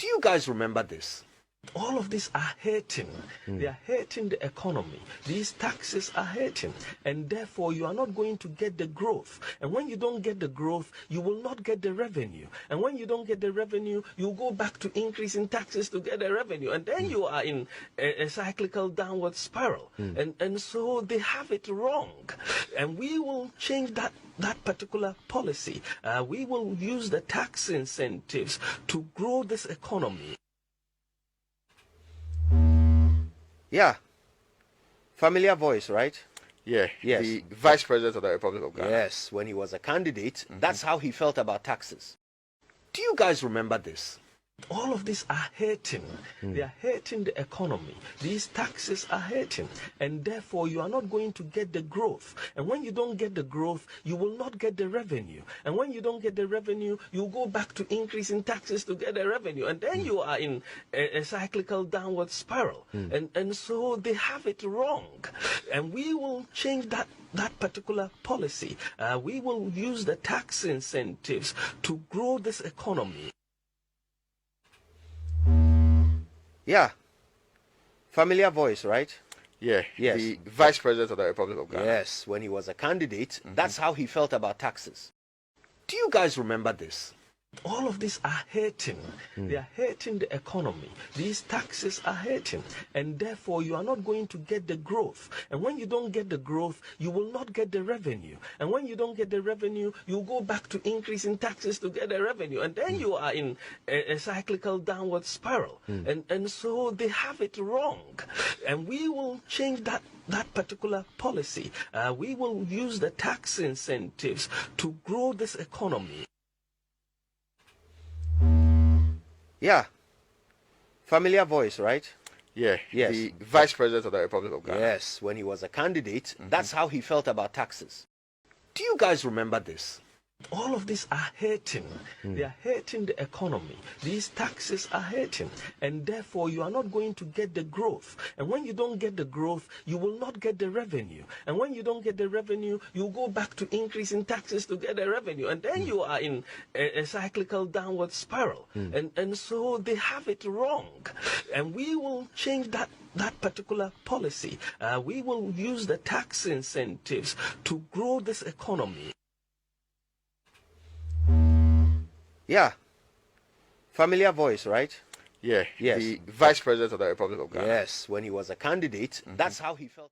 you guys remember this? All of these are hurting. They are hurting the economy. These taxes are hurting. And therefore, you are not going to get the growth. And when you don't get the growth, you will not get the revenue. And when you don't get the revenue, you go back to increasing taxes to get the revenue. And then you are in a cyclical downward spiral. And so they have it wrong. And we will change that particular policy. We will use the tax incentives to grow this economy. Yeah. Familiar voice, right? Yeah, Yes. the Vice President of the Republic of Ghana. Yes, when he was a candidate, that's how he felt about taxes. Do you guys remember this? All of these are hurting. They are hurting the economy. These taxes are hurting. And therefore, you are not going to get the growth. And when you don't get the growth, you will not get the revenue. And when you don't get the revenue, you go back to increasing taxes to get the revenue. And then you are in a cyclical downward spiral. And so they have it wrong. And we will change that particular policy. We will use the tax incentives to grow this economy. Yeah. Familiar voice, right? Yeah, Yes. the Vice President of the Republic of Ghana. Yes, when he was a candidate, that's how he felt about taxes. Do you guys remember this? All of these are hurting. They are hurting the economy. These taxes are hurting. And therefore, you are not going to get the growth. And when you don't get the growth, you will not get the revenue. And when you don't get the revenue, you go back to increasing taxes to get the revenue. And then you are in a cyclical downward spiral. And so they have it wrong. And we will change that particular policy. We will use the tax incentives to grow this economy. Yeah. Familiar voice, right? Yeah, Yes. the Vice President of the Republic of Ghana. Yes, when he was a candidate, that's how he felt about taxes. Do you guys remember this? All of these are hurting. They are hurting the economy. These taxes are hurting. And therefore, you are not going to get the growth. And when you don't get the growth, you will not get the revenue. And when you don't get the revenue, you go back to increasing taxes to get the revenue. And then you are in a cyclical downward spiral. And so they have it wrong. And we will change that particular policy. We will use the tax incentives to grow this economy. Yeah. Familiar voice, right? Yeah, Yes. the Vice President of the Republic of Ghana. Yes, when he was a candidate, that's how he felt.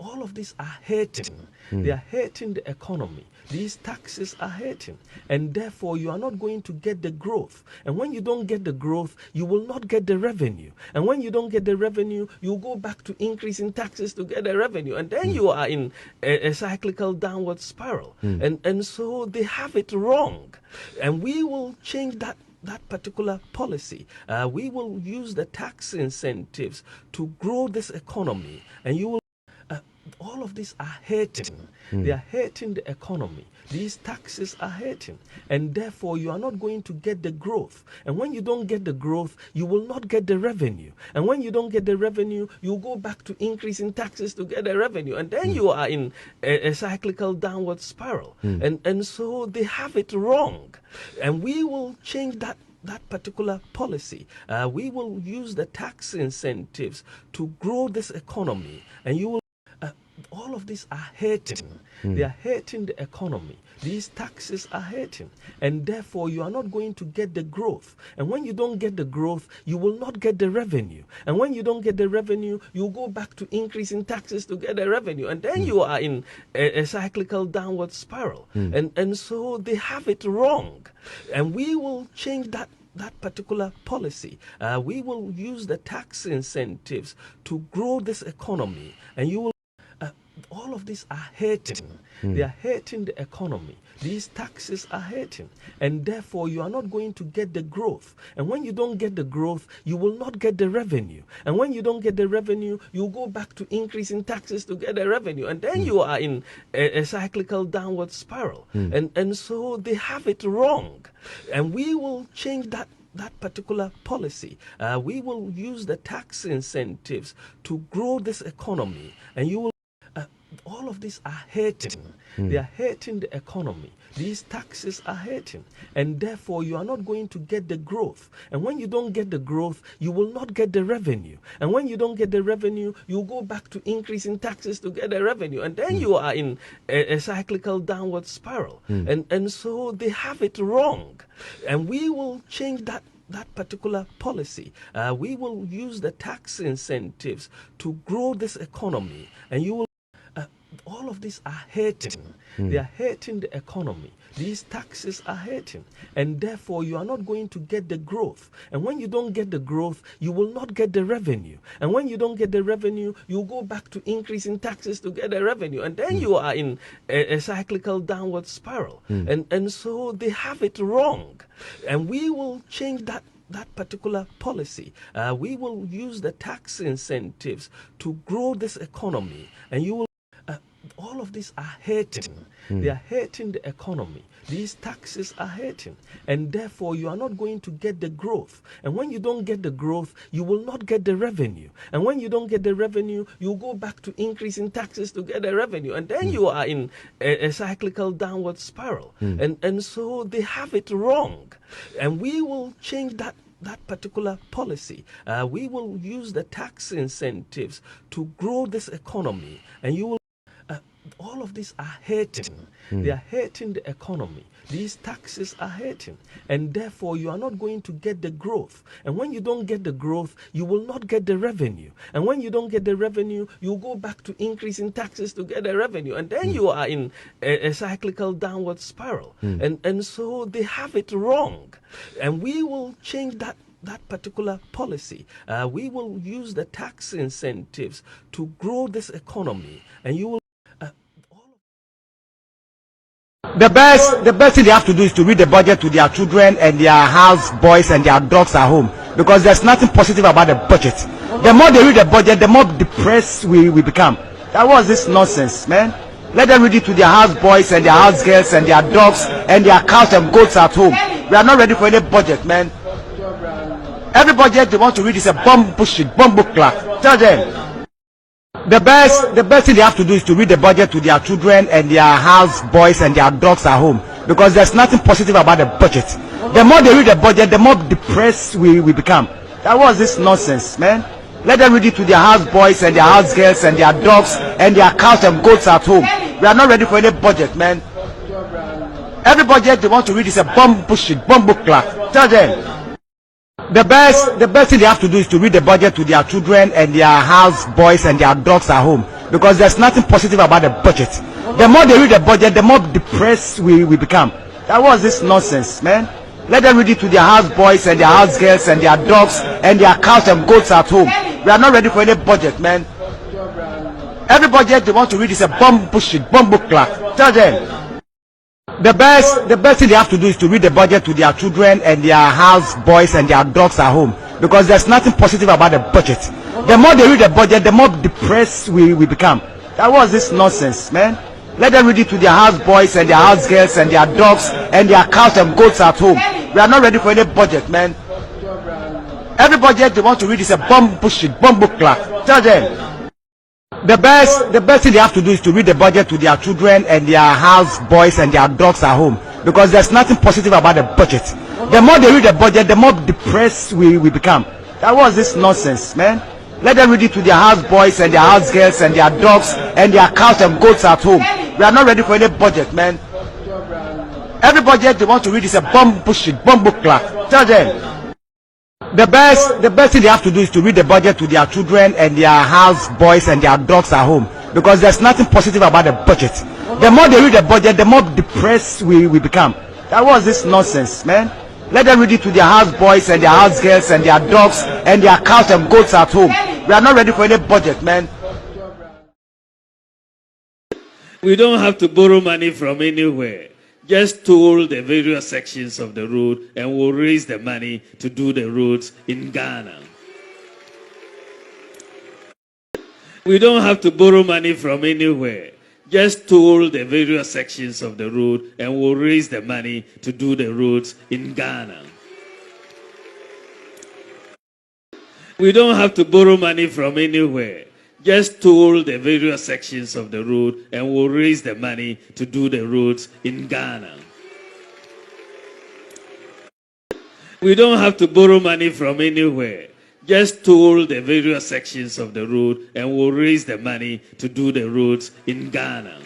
All of these are hurting. They are hurting the economy. These taxes are hurting. And therefore, you are not going to get the growth. And when you don't get the growth, you will not get the revenue. And when you don't get the revenue, you go back to increasing taxes to get the revenue. And then you are in a cyclical downward spiral. And so they have it wrong. And we will change that particular policy. We will use the tax incentives to grow this economy. And you will all of these are hurting. They are hurting the economy. These taxes are hurting. And therefore, you are not going to get the growth. And when you don't get the growth, you will not get the revenue. And when you don't get the revenue, you go back to increasing taxes to get the revenue. And then you are in a cyclical downward spiral. And so they have it wrong. And we will change that particular policy. We will use the tax incentives to grow this economy. And you will all of these are hurting. They are hurting the economy. These taxes are hurting. And therefore, you are not going to get the growth. And when you don't get the growth, you will not get the revenue. And when you don't get the revenue, you go back to increasing taxes to get the revenue. And then you are in a cyclical downward spiral. And so they have it wrong. And we will change that particular policy. We will use the tax incentives to grow this economy. And you will all of these are hurting. They are hurting the economy. These taxes are hurting. And therefore, you are not going to get the growth. And when you don't get the growth, you will not get the revenue. And when you don't get the revenue, you go back to increasing taxes to get the revenue. And then you are in a cyclical downward spiral. And so they have it wrong. And we will change that particular policy. We will use the tax incentives to grow this economy. And you will all all of these are hurting. They are hurting the economy. These taxes are hurting, and therefore you are not going to get the growth. And when you don't get the growth, you will not get the revenue. And when you don't get the revenue, you go back to increasing taxes to get the revenue, and then you are in a cyclical downward spiral. And so they have it wrong, and we will change that particular policy. We will use the tax incentives to grow this economy, and you will. All of these are hurting. They are hurting the economy. These taxes are hurting, and therefore you are not going to get the growth. And when you don't get the growth, you will not get the revenue. And when you don't get the revenue, you go back to increasing taxes to get the revenue, and then you are in a cyclical downward spiral. And so they have it wrong, and we will change that particular policy. We will use the tax incentives to grow this economy, and you will. All of these are hurting. They are hurting the economy. These taxes are hurting, and therefore you are not going to get the growth. And when you don't get the growth, you will not get the revenue. And when you don't get the revenue, you go back to increasing taxes to get the revenue, and then you are in a cyclical downward spiral. And so they have it wrong, and we will change that particular policy. We will use the tax incentives to grow this economy, and you will. All of these are hurting. They are hurting the economy. These taxes are hurting, and therefore you are not going to get the growth. And when you don't get the growth, you will not get the revenue. And when you don't get the revenue, you go back to increasing taxes to get the revenue, and then you are in a cyclical downward spiral. And so they have it wrong, and we will change that particular policy. We will use the tax incentives to grow this economy, and you will. The best thing they have to do is to read the budget to their children and their house boys and their dogs at home, because there's nothing positive about the budget. The more they read the budget, the more depressed we become. That was this nonsense, man. Let them read it to their house boys and their house girls and their dogs and their cows and goats at home. We are not ready for any budget, man. Every budget they want to read is a bomb bullshit, bomb book clock. Tell them. The best thing they have to do is to read the budget to their children and their house boys and their dogs at home, because there's nothing positive about the budget. The more they read the budget, the more depressed we become. That was this nonsense, man. Let them read it to their house boys and their house girls and their dogs and their cows and goats at home. We are not ready for any budget, man. Every budget they want to read is a bomb bullshit, bomb book clock. Tell them. The best thing they have to do is to read the budget to their children and their house boys and their dogs at home, because there's nothing positive about the budget. The more they read the budget, the more depressed we become. That was this nonsense, man. Let them read it to their house boys and their house girls and their dogs and their cows and goats at home. We are not ready for any budget, man. Every budget they want to read is a bomb bullshit, bomb book clock. Tell them. The best thing they have to do is to read the budget to their children and their house boys and their dogs at home, because there's nothing positive about the budget. The more they read the budget, the more depressed we become. That was this nonsense, man. Let them read it to their house boys and their house girls and their dogs and their cows and goats at home. We are not ready for any budget, man. Every budget they want to read is a bomb bullshit, bomb book clock. Tell them. The best thing they have to do is to read the budget to their children and their house boys and their dogs at home, because there's nothing positive about the budget. The more they read the budget, the more depressed we become. That was this nonsense, man. Let them read it to their house boys and their house girls and their dogs and their cows and goats at home. We are not ready for any budget, man. Every budget they want to read is a bomb bullshit, bomb book clock. Tell them. The best thing they have to do is to read the budget to their children and their house boys and their dogs at home, because there's nothing positive about the budget. The more they read the budget, the more depressed we become. That was this nonsense, man. Let them read it to their house boys and their house girls and their dogs and their cows and goats at home. We are not ready for any budget, man. We don't have to borrow money from anywhere. Just toll the various sections of the road and we'll raise the money to do the roads in Ghana. We don't have to borrow money from anywhere. Just toll the various sections of the road and we'll raise the money to do the roads in Ghana. We don't have to borrow money from anywhere. just toll the various sections of the road and we'll raise the money to do the roads in Ghana. We don't have to borrow money from anywhere. Just toll the various sections of the road and we'll raise the money to do the roads in Ghana.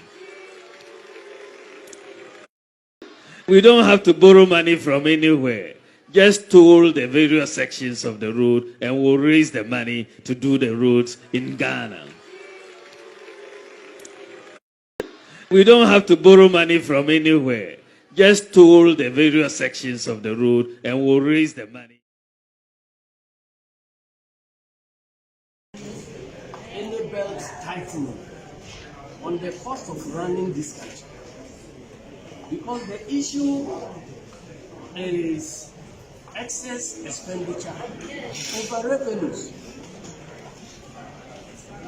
We don't have to borrow money from anywhere. Just toll the various sections of the road and we'll raise the money to do the roads in Ghana. We don't have to borrow money from anywhere. Just toll the various sections of the road and we'll raise the money. Any belt tightening on the cost of running this country. Because the issue is excess expenditure over revenues.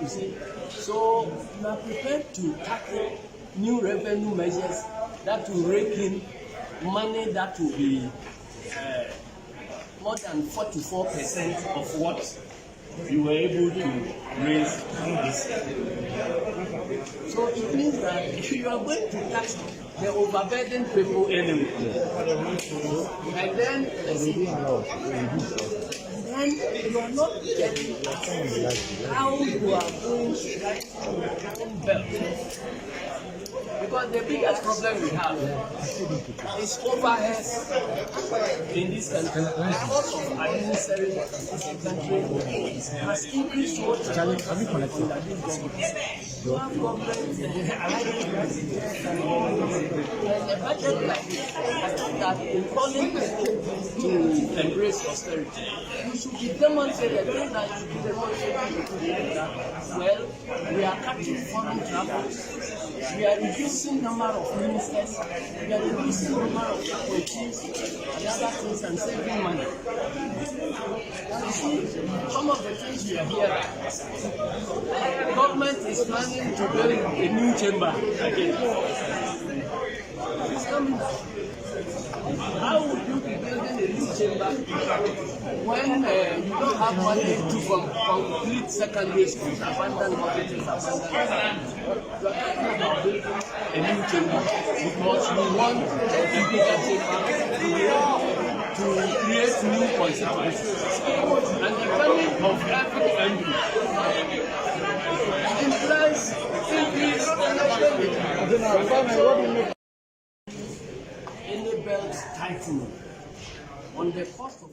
You see, so we are prepared to tackle new revenue measures that will rake in money that will be more than 44% of what you were able to raise this year. So it means that you are going to tax the overburdened people anyway. And then you are not getting how you are going to get your own belt. Because the biggest problem we have is overheads in this country. The cost of administering this country has increased so much. You have problems and a budget like this that in calling to embrace austerity, you should be demonstrated that you should be demonstrated that, well, we are cutting foreign travel, we are reducing number of ministers, we are reducing number of chiefs and other things and saving money. You see, some of the things we are hearing, the government is planning to build a new chamber again. It's coming. How would you be building a new chamber when you don't have money to complete secondary schools, abandoned hospitals, abandoned? You are talking about building a new chamber because we want a bigger chamber to create new constituencies. And the coming of every MP implies increase in expenditure. Any belt tightening on the cost of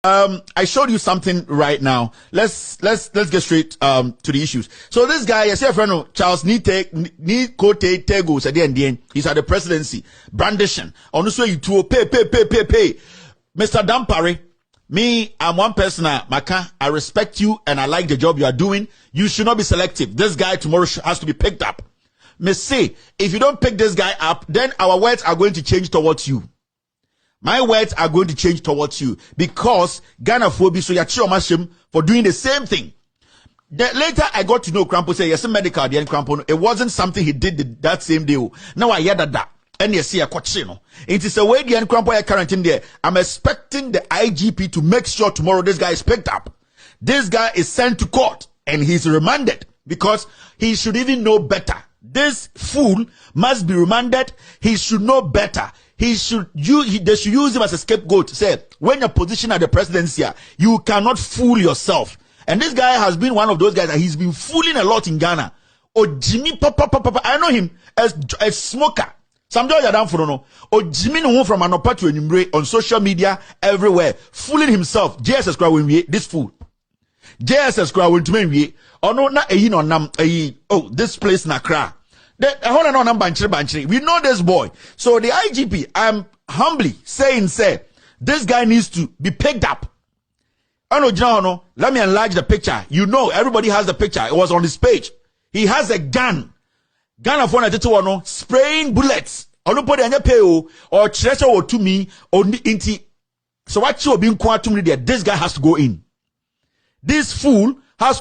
I showed you something right now. Let's get straight to the issues. So this guy, I say a friend, Charles Nikote Tego said he's at the presidency, brandishing. Honestly, you to pay. Mr. Dampare, me, I'm one person, Maka, I respect you and I like the job you are doing. You should not be selective. This guy tomorrow has to be picked up. Me say, if you don't pick this guy up, then our words are going to change towards you. My words are going to change towards you because Ghana phobia so yachi for doing the same thing. Later I got to know Crampo say yes, medical the Crampo. It wasn't something he did that same day. Now I hear that. And you see a coachino. It is a way the Crampo are quarantine there. I'm expecting the IGP to make sure tomorrow this guy is picked up. This guy is sent to court and he's remanded because he should even know better. This fool must be remanded. He should know better. They should use him as a scapegoat. Say, when you're positioned at the presidency, you cannot fool yourself. And this guy has been one of those guys that he's been fooling a lot in Ghana. Oh, Jimmy Papa, I know him as a smoker. Some joy down for no. Oh, Jimmy no from Anopa to Enumbre on social media everywhere, fooling himself. JSS crowd when we this fool. JSS crowd when to me oh no na no nam oh this place na cra. We know this boy. So the IGP, I'm humbly saying, this guy needs to be picked up. Let me enlarge the picture. You know, everybody has the picture. It was on his page. He has a gun. Gun of one spraying bullets. Or treasure or to me or inti. So what you being quite to me there? This guy has to go in. This fool has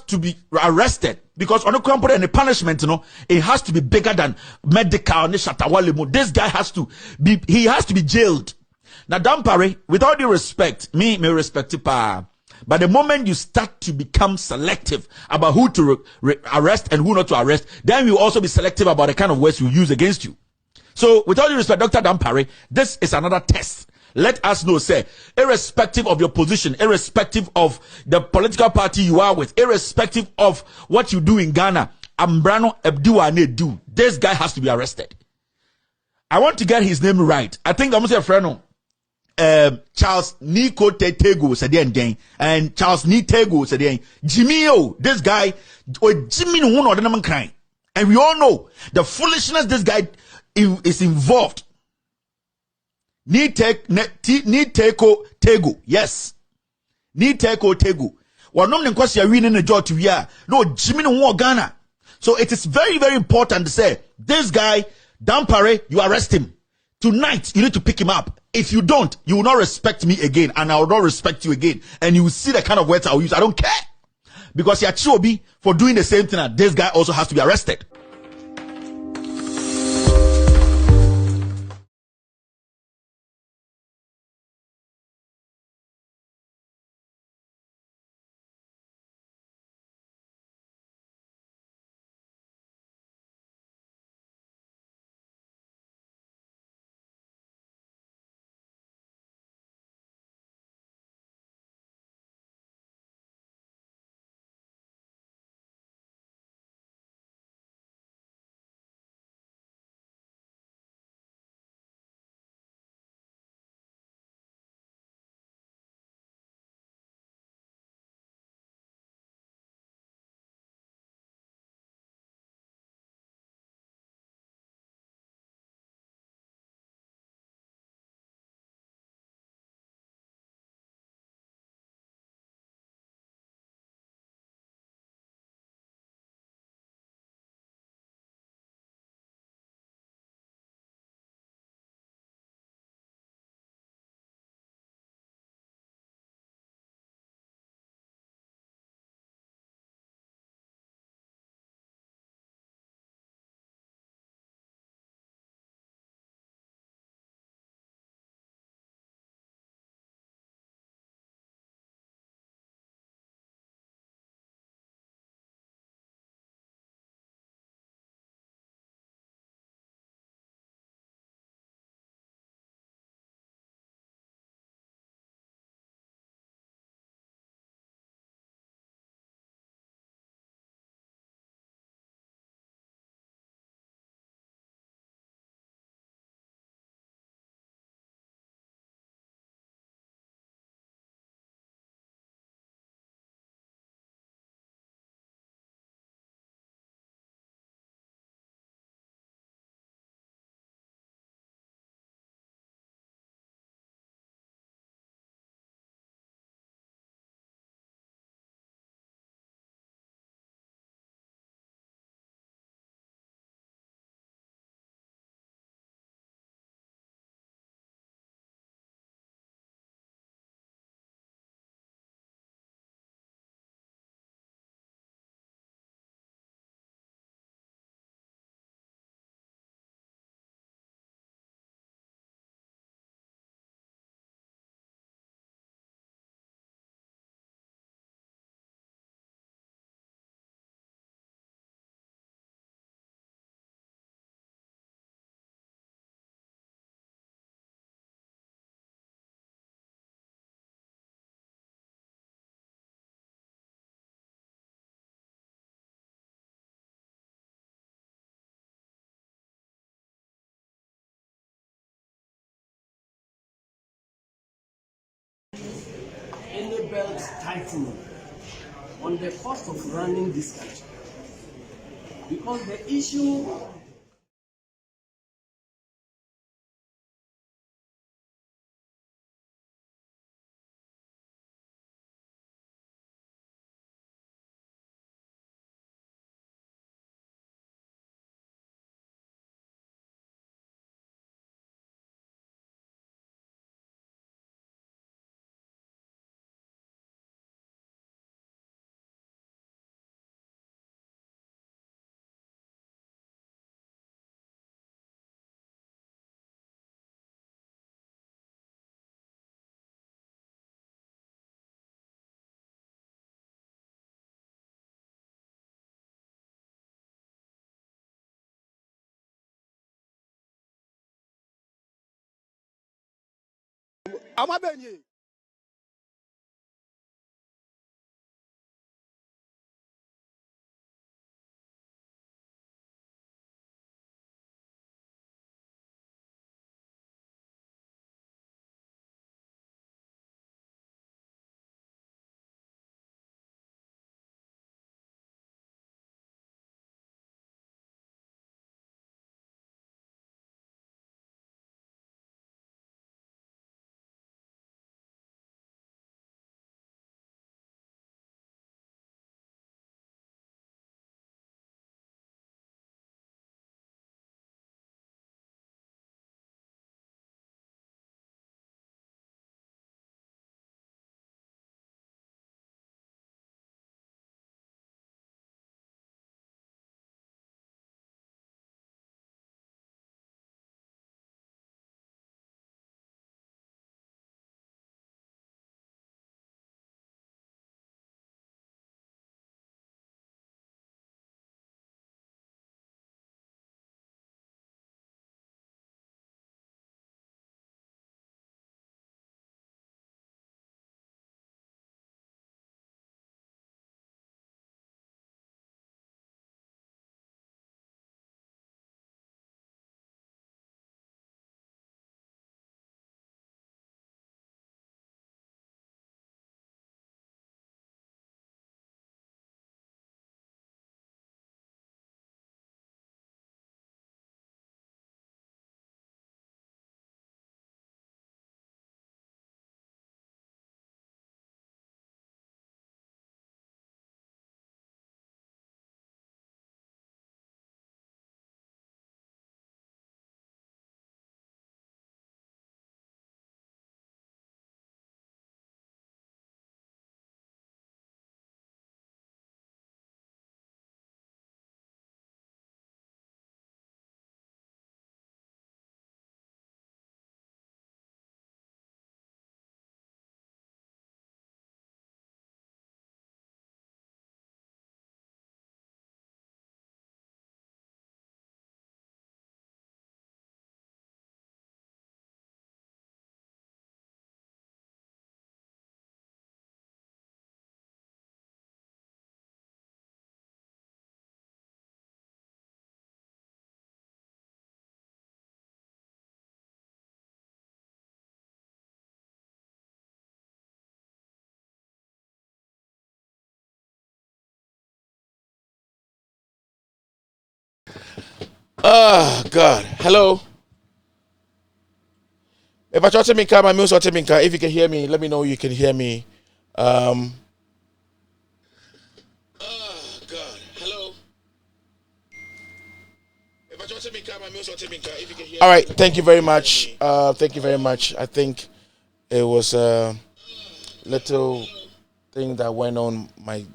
to be arrested because on the crumple and the punishment, it has to be bigger than medical. This guy has to be jailed. Now, Dampare, with all due respect, me respect it, but the moment you start to become selective about who to arrest and who not to arrest, then you also be selective about the kind of words you use against you. So, with all due respect, Dr. Dampare, this is another test. Let us know, irrespective of your position, irrespective of the political party you are with, irrespective of what you do in Ghana, Ambrano Ebduane do. This guy has to be arrested. I want to get his name right. I think I'm going to say a friend, Charles Nikote Tego said again, and Charles Nitego said again, Jimmy, this guy, Jimmy no one or the crying. And we all know the foolishness this guy is involved. Niteko Tego. Yes. Niteko Tego. Wanom nkwasi ya win in the job to ya. No, Jimmy no Ghana. So it is very, very important to say, this guy, Dampare, you arrest him. Tonight, you need to pick him up. If you don't, you will not respect me again, and I will not respect you again. And you will see the kind of words I will use. I don't care. Because Yachobi, for doing the same thing, this guy also has to be arrested. seatbelt tightening on the cost of running this country. Because the issue Oh God. Hello. If I try to make my music, if you can hear me, let me know you can hear me. Oh God. Hello. If I try to make my music, if you can hear me. All right. Thank you very much. Thank you very much. I think it was a little thing that went on. My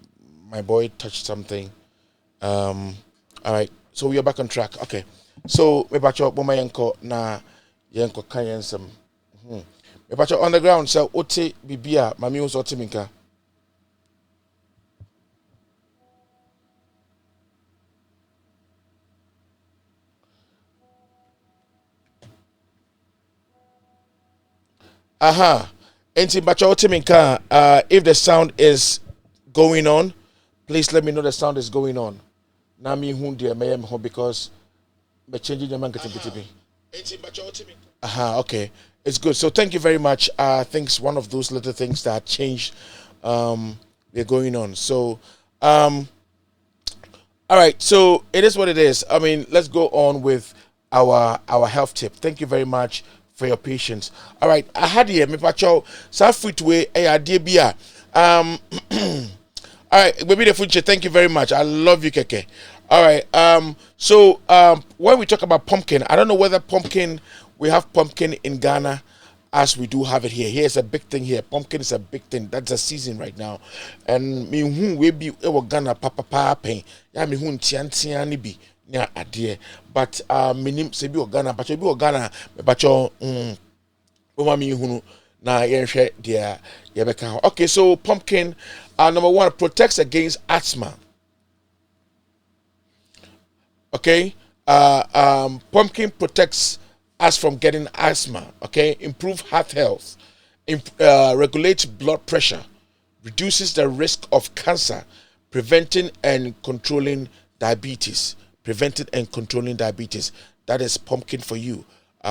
boy touched something. All right. So we are back on track. Okay. So me back up mama yenko na yenko kanyensem. Me back on the ground. So ote bibia mami was ote minka. Aha. Enti back ote minka. If the sound is going on, please let me know the sound is going on. Na mi hundi mayem ho because me changing your man getting. Aha, okay. It's good. So thank you very much. I think it's one of those little things that changed we're going on. So all right, so it is what it is. I mean, let's go on with our health tip. Thank you very much for your patience. All right, I had here me pacho sa fruit way idea bia. All right, baby the future. Thank you very much. I love you, Keke. All right. So when we talk about pumpkin, I don't know whether we have pumpkin in Ghana as we do have it here. Here's a big thing here. Pumpkin is a big thing. That's a season right now. And me who we be Ghana papa pain. Ya me who tian ni bi na adie. But minim se bi Ghana, but bi Ghana me bacho me who na yenhwe dia yebeka. Okay, so pumpkin number 1 protects against asthma. Okay, pumpkin protects us from getting asthma. Okay, improve heart health, regulates blood pressure, reduces the risk of cancer, preventing and controlling diabetes. That is pumpkin for you.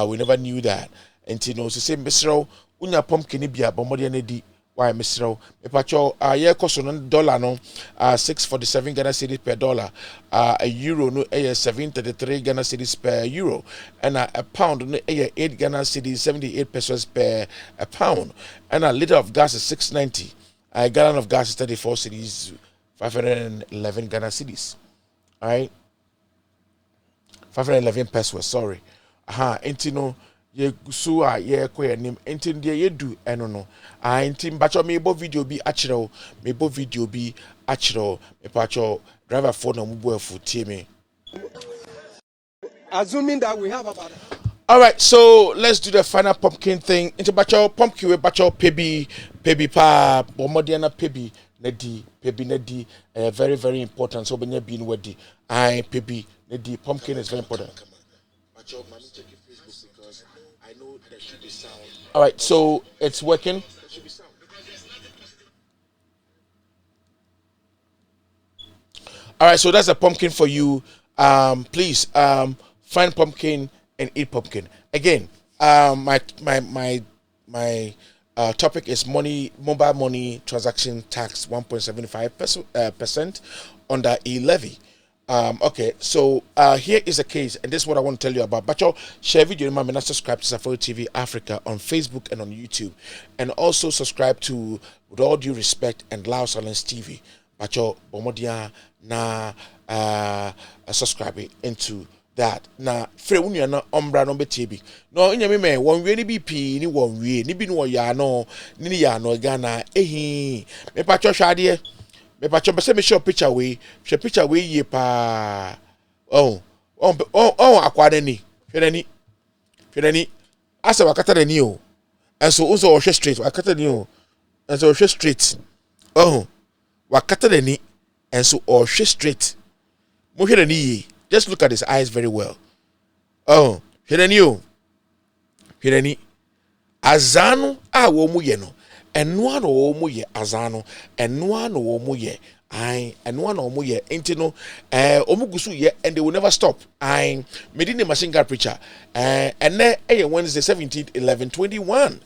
We never knew that. And you know, so say, Mr. Unya pumpkin ibia bomodi di. Why, Mr. Mepacho, yeah, cost on dollar no, 647 Ghana cedis per dollar, a euro no, 733 Ghana cedis per euro, and a pound no, 8 Ghana cedis, 78 pesos per a pound, and a liter of gas is 690, a gallon of gas is 34 cedis, 511 Ghana cedis, all right, 511 pesos, sorry, intino. Ye gusu a ye ko yanim enti de ye du eno no enti mbacho me bo video bi achiro me pacho driver phone na mubo afu tie me. Assuming that we have about. All right, so let's do the final pumpkin thing. Into bacho pumpkin we bacho pebi pa bomodiana pebi nedi very very important. So when you being ready, pebi nedi pumpkin is very important. Bacho mami check Facebook because I know there should be sound. All right, so it's working. There should be sound. All right, so that's a pumpkin for you. Please find pumpkin and eat pumpkin. Again, my topic is mobile money transaction tax 1.75% under a levy. Okay, so here is a case, and this is what I want to tell you about. Bacho, share video, remember, and subscribe to Safari TV Africa on Facebook and on YouTube, and also subscribe to, with all due respect, and Loud Silence TV. Bacho, Bomodia na subscribe into that. Na free unya na ombra no betibi. No inya me one way ni BP ni one way ni bi no ya no ni ya no Ghana ehi. Me pacho hwade me pacho be se me show picture we ye pa. Oh akwade ni. Hwede ni. Asa wakata de ni o. Enso unso wo hwe straight wakata ni o. Enso wo hwe straight. Oh wakata de ni enso wo hwe straight. Mo hwede ni ye. Just look at his eyes very well. Oh, Hireni. Azano a wo mu ye no. Eno no wo mu ye azano. Eno no wo mu ye. Eno no wo mu ye. Enti no omugusu ye and they will never stop. Medine machine gun preacher. Ene Wednesday 17th 11/21.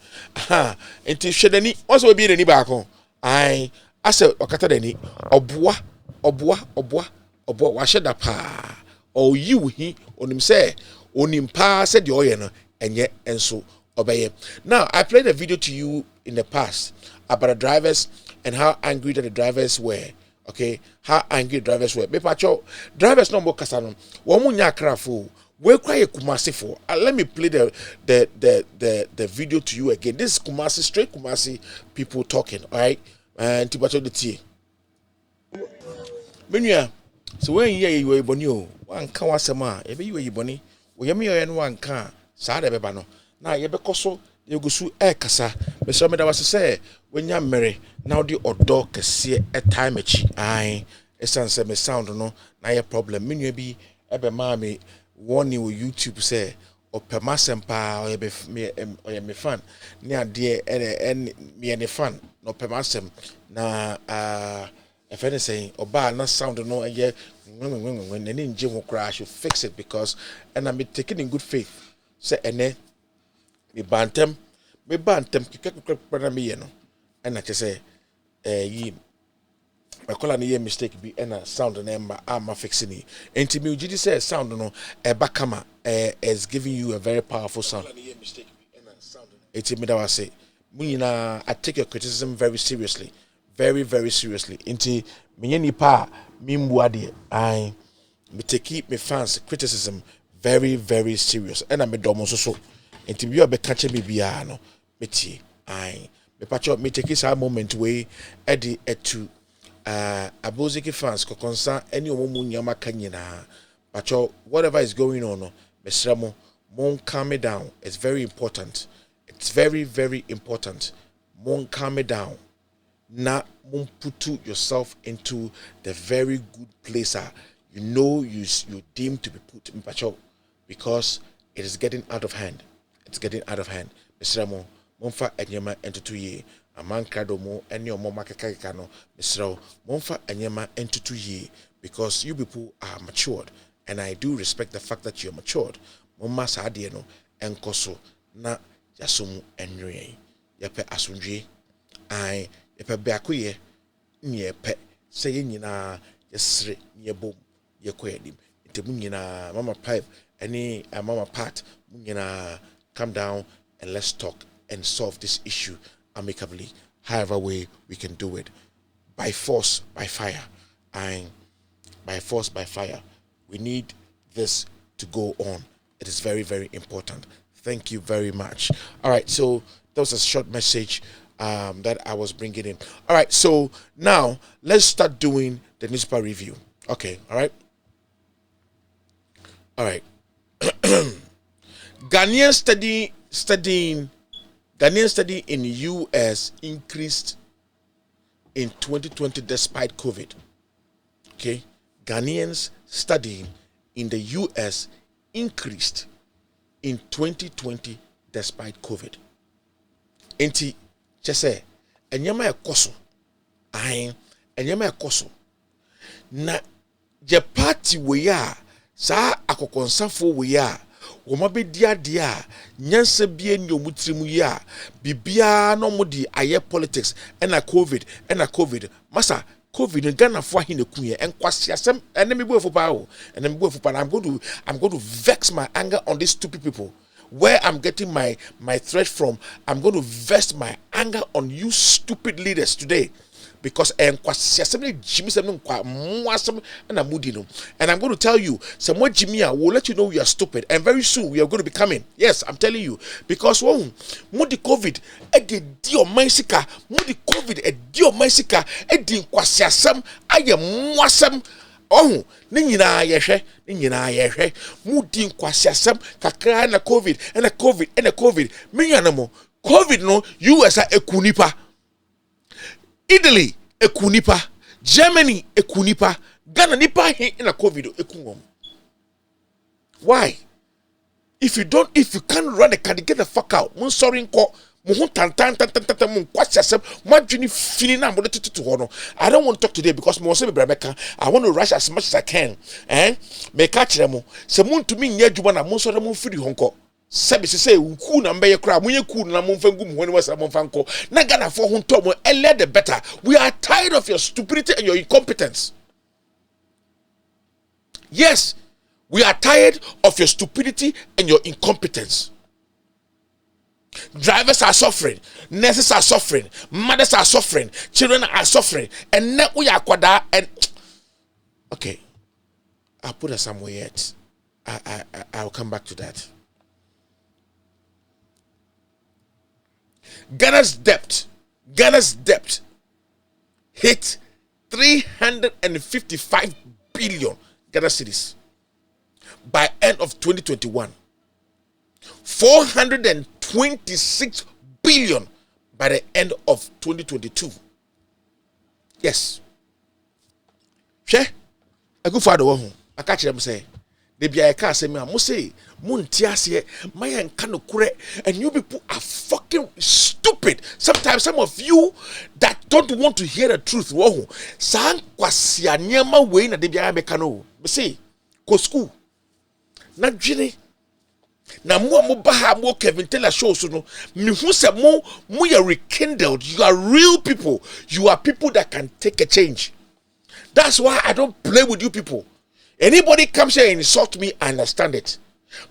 Enti hwedani once we be ni back on. Ase okata dani oboa wa sheda pa. Or you he onim say onim pa said the oye no enye enso obeye. Now I played a video to you in the past about the drivers and how angry that the drivers were. Okay, how angry the drivers were. Me pacho drivers no more kasano. Wo mu nya krafo. We cry Kumasi for. Let me play the video to you again. This is Kumasi, straight Kumasi people talking, all right? And Tibacho the tea. Menuya, so when you were bonio, one can was a ma, if you were bonny, we are me and one can, sad ebano. Now you becoso, you go su kasa. But some that was to say, when you're married, now the odd dog can see a time each. Aye, a sunset sound, no, now your problem. Menuya be ebe mammy. One new YouTube say or per masempa or me fan near dear and me any fan no per masem na if anything or bar not sound no yeah when any engine will crash you fix it because and I'm taking in good faith say ene me bantam me no and I just say yi my call na mistake bi na sound na am fixing it. Enti me ugidi say sound no kama is giving you a very powerful sound. Enti me da wa say munyina I take your criticism very seriously. Very very seriously. Enti me nipa me mbuade I me take me fans criticism very very serious. And me dom so. Enti bi obeka che me bia no me tie I me pacho me take this moment way edi etu Aboziki fans ko concern any omo nyama kanyina pacho whatever is going on no mesramo mon calm it down. It's very important. It's very very important. Mon calm it down. Na mon put yourself into the very good place you know you deem to be put in pacho because it is getting out of hand. It's getting out of hand. Mesramo monfa enyema entutu ye amankrado mo ene omo makaka no mesrawo monfa enyema entutu ye because you people are matured and I do respect the fact that you're matured. Momma saade no enkoso na yasomu enwe yepe asundwe ai yepe beakoye ne yepe se yenyina yesre ne yebom yekoyadim ntemu nyina mama pipe any mama part nyina come down and let's talk and solve this issue amicably, however way we can do it. By force, by fire. And by force, by fire. We need this to go on. It is very, very important. Thank you very much. All right, so that was a short message that I was bringing in. All right, so now let's start doing the newspaper review. Okay, all right? All right. Ghanaian study in US increased in 2020 despite COVID. Okay, Ghanaians studying in the US increased in 2020 despite COVID. Enti chese enyama ekoso ayin enyama ekoso na je party we ya sa akokonsafo we ya woma be dia dia nyansa bia ni omutirimu ya bibia no modi aye politics and covid masa COVID Ghana for him kunye enkwasi asem enemi bu efupa o enemi bu efupa I'm going to vex my anger on these stupid people. Where I'm getting my threat from, I'm going to vest my anger on you stupid leaders today. Because and I'm going to tell you, some more Jimmy will let you know you are stupid, and very soon we are going to be coming. Yes, I'm telling you, because Mudi COVID, dio maisika, Mudi COVID, dio maisika, edin kwasiasam, aye mwasam. Oh, ninyina yehwe mudi nkwasiasam kakra na COVID and a COVID minyanamo COVID no US ekunipa Italy ekunipa Germany ekunipa Ghana nipa he in a COVID ekungom. Why? If you can't run a card, get the fuck out. Mun sorry nko I don't want to talk today because I want to rush as much as I can. Me catch them. Someone to me nyejuma mun so mun free honko. Sabi say ku na mbeye kra munye ku na mun fangu mu honi wasa mun fanko. Na Ghana for honto mo ele the better. We are tired of your stupidity and your incompetence. Yes, we are tired of your stupidity and your incompetence. Drivers are suffering, nurses are suffering, mothers are suffering, children are suffering, and now we are kwada and okay, I'll put us somewhere yet. I'll come back to that. Ghana's debt hit 355 billion Ghana cedis by end of 2021. 426 billion by the end of 2022. Yes. She AKUFO the one I catch them say they be a car say me I say muntiase my nkanokure and you people are fucking stupid. Sometimes some of you that don't want to hear the truth wo san kwasia nyama we na de bia meka no be say go school na dwene na mo baha mo Kevin Taylor show so no me hu se mo you rekindled. You are real people. You are people that can take a change. That's why I don't play with you people. Anybody comes here and insult me, I understand it.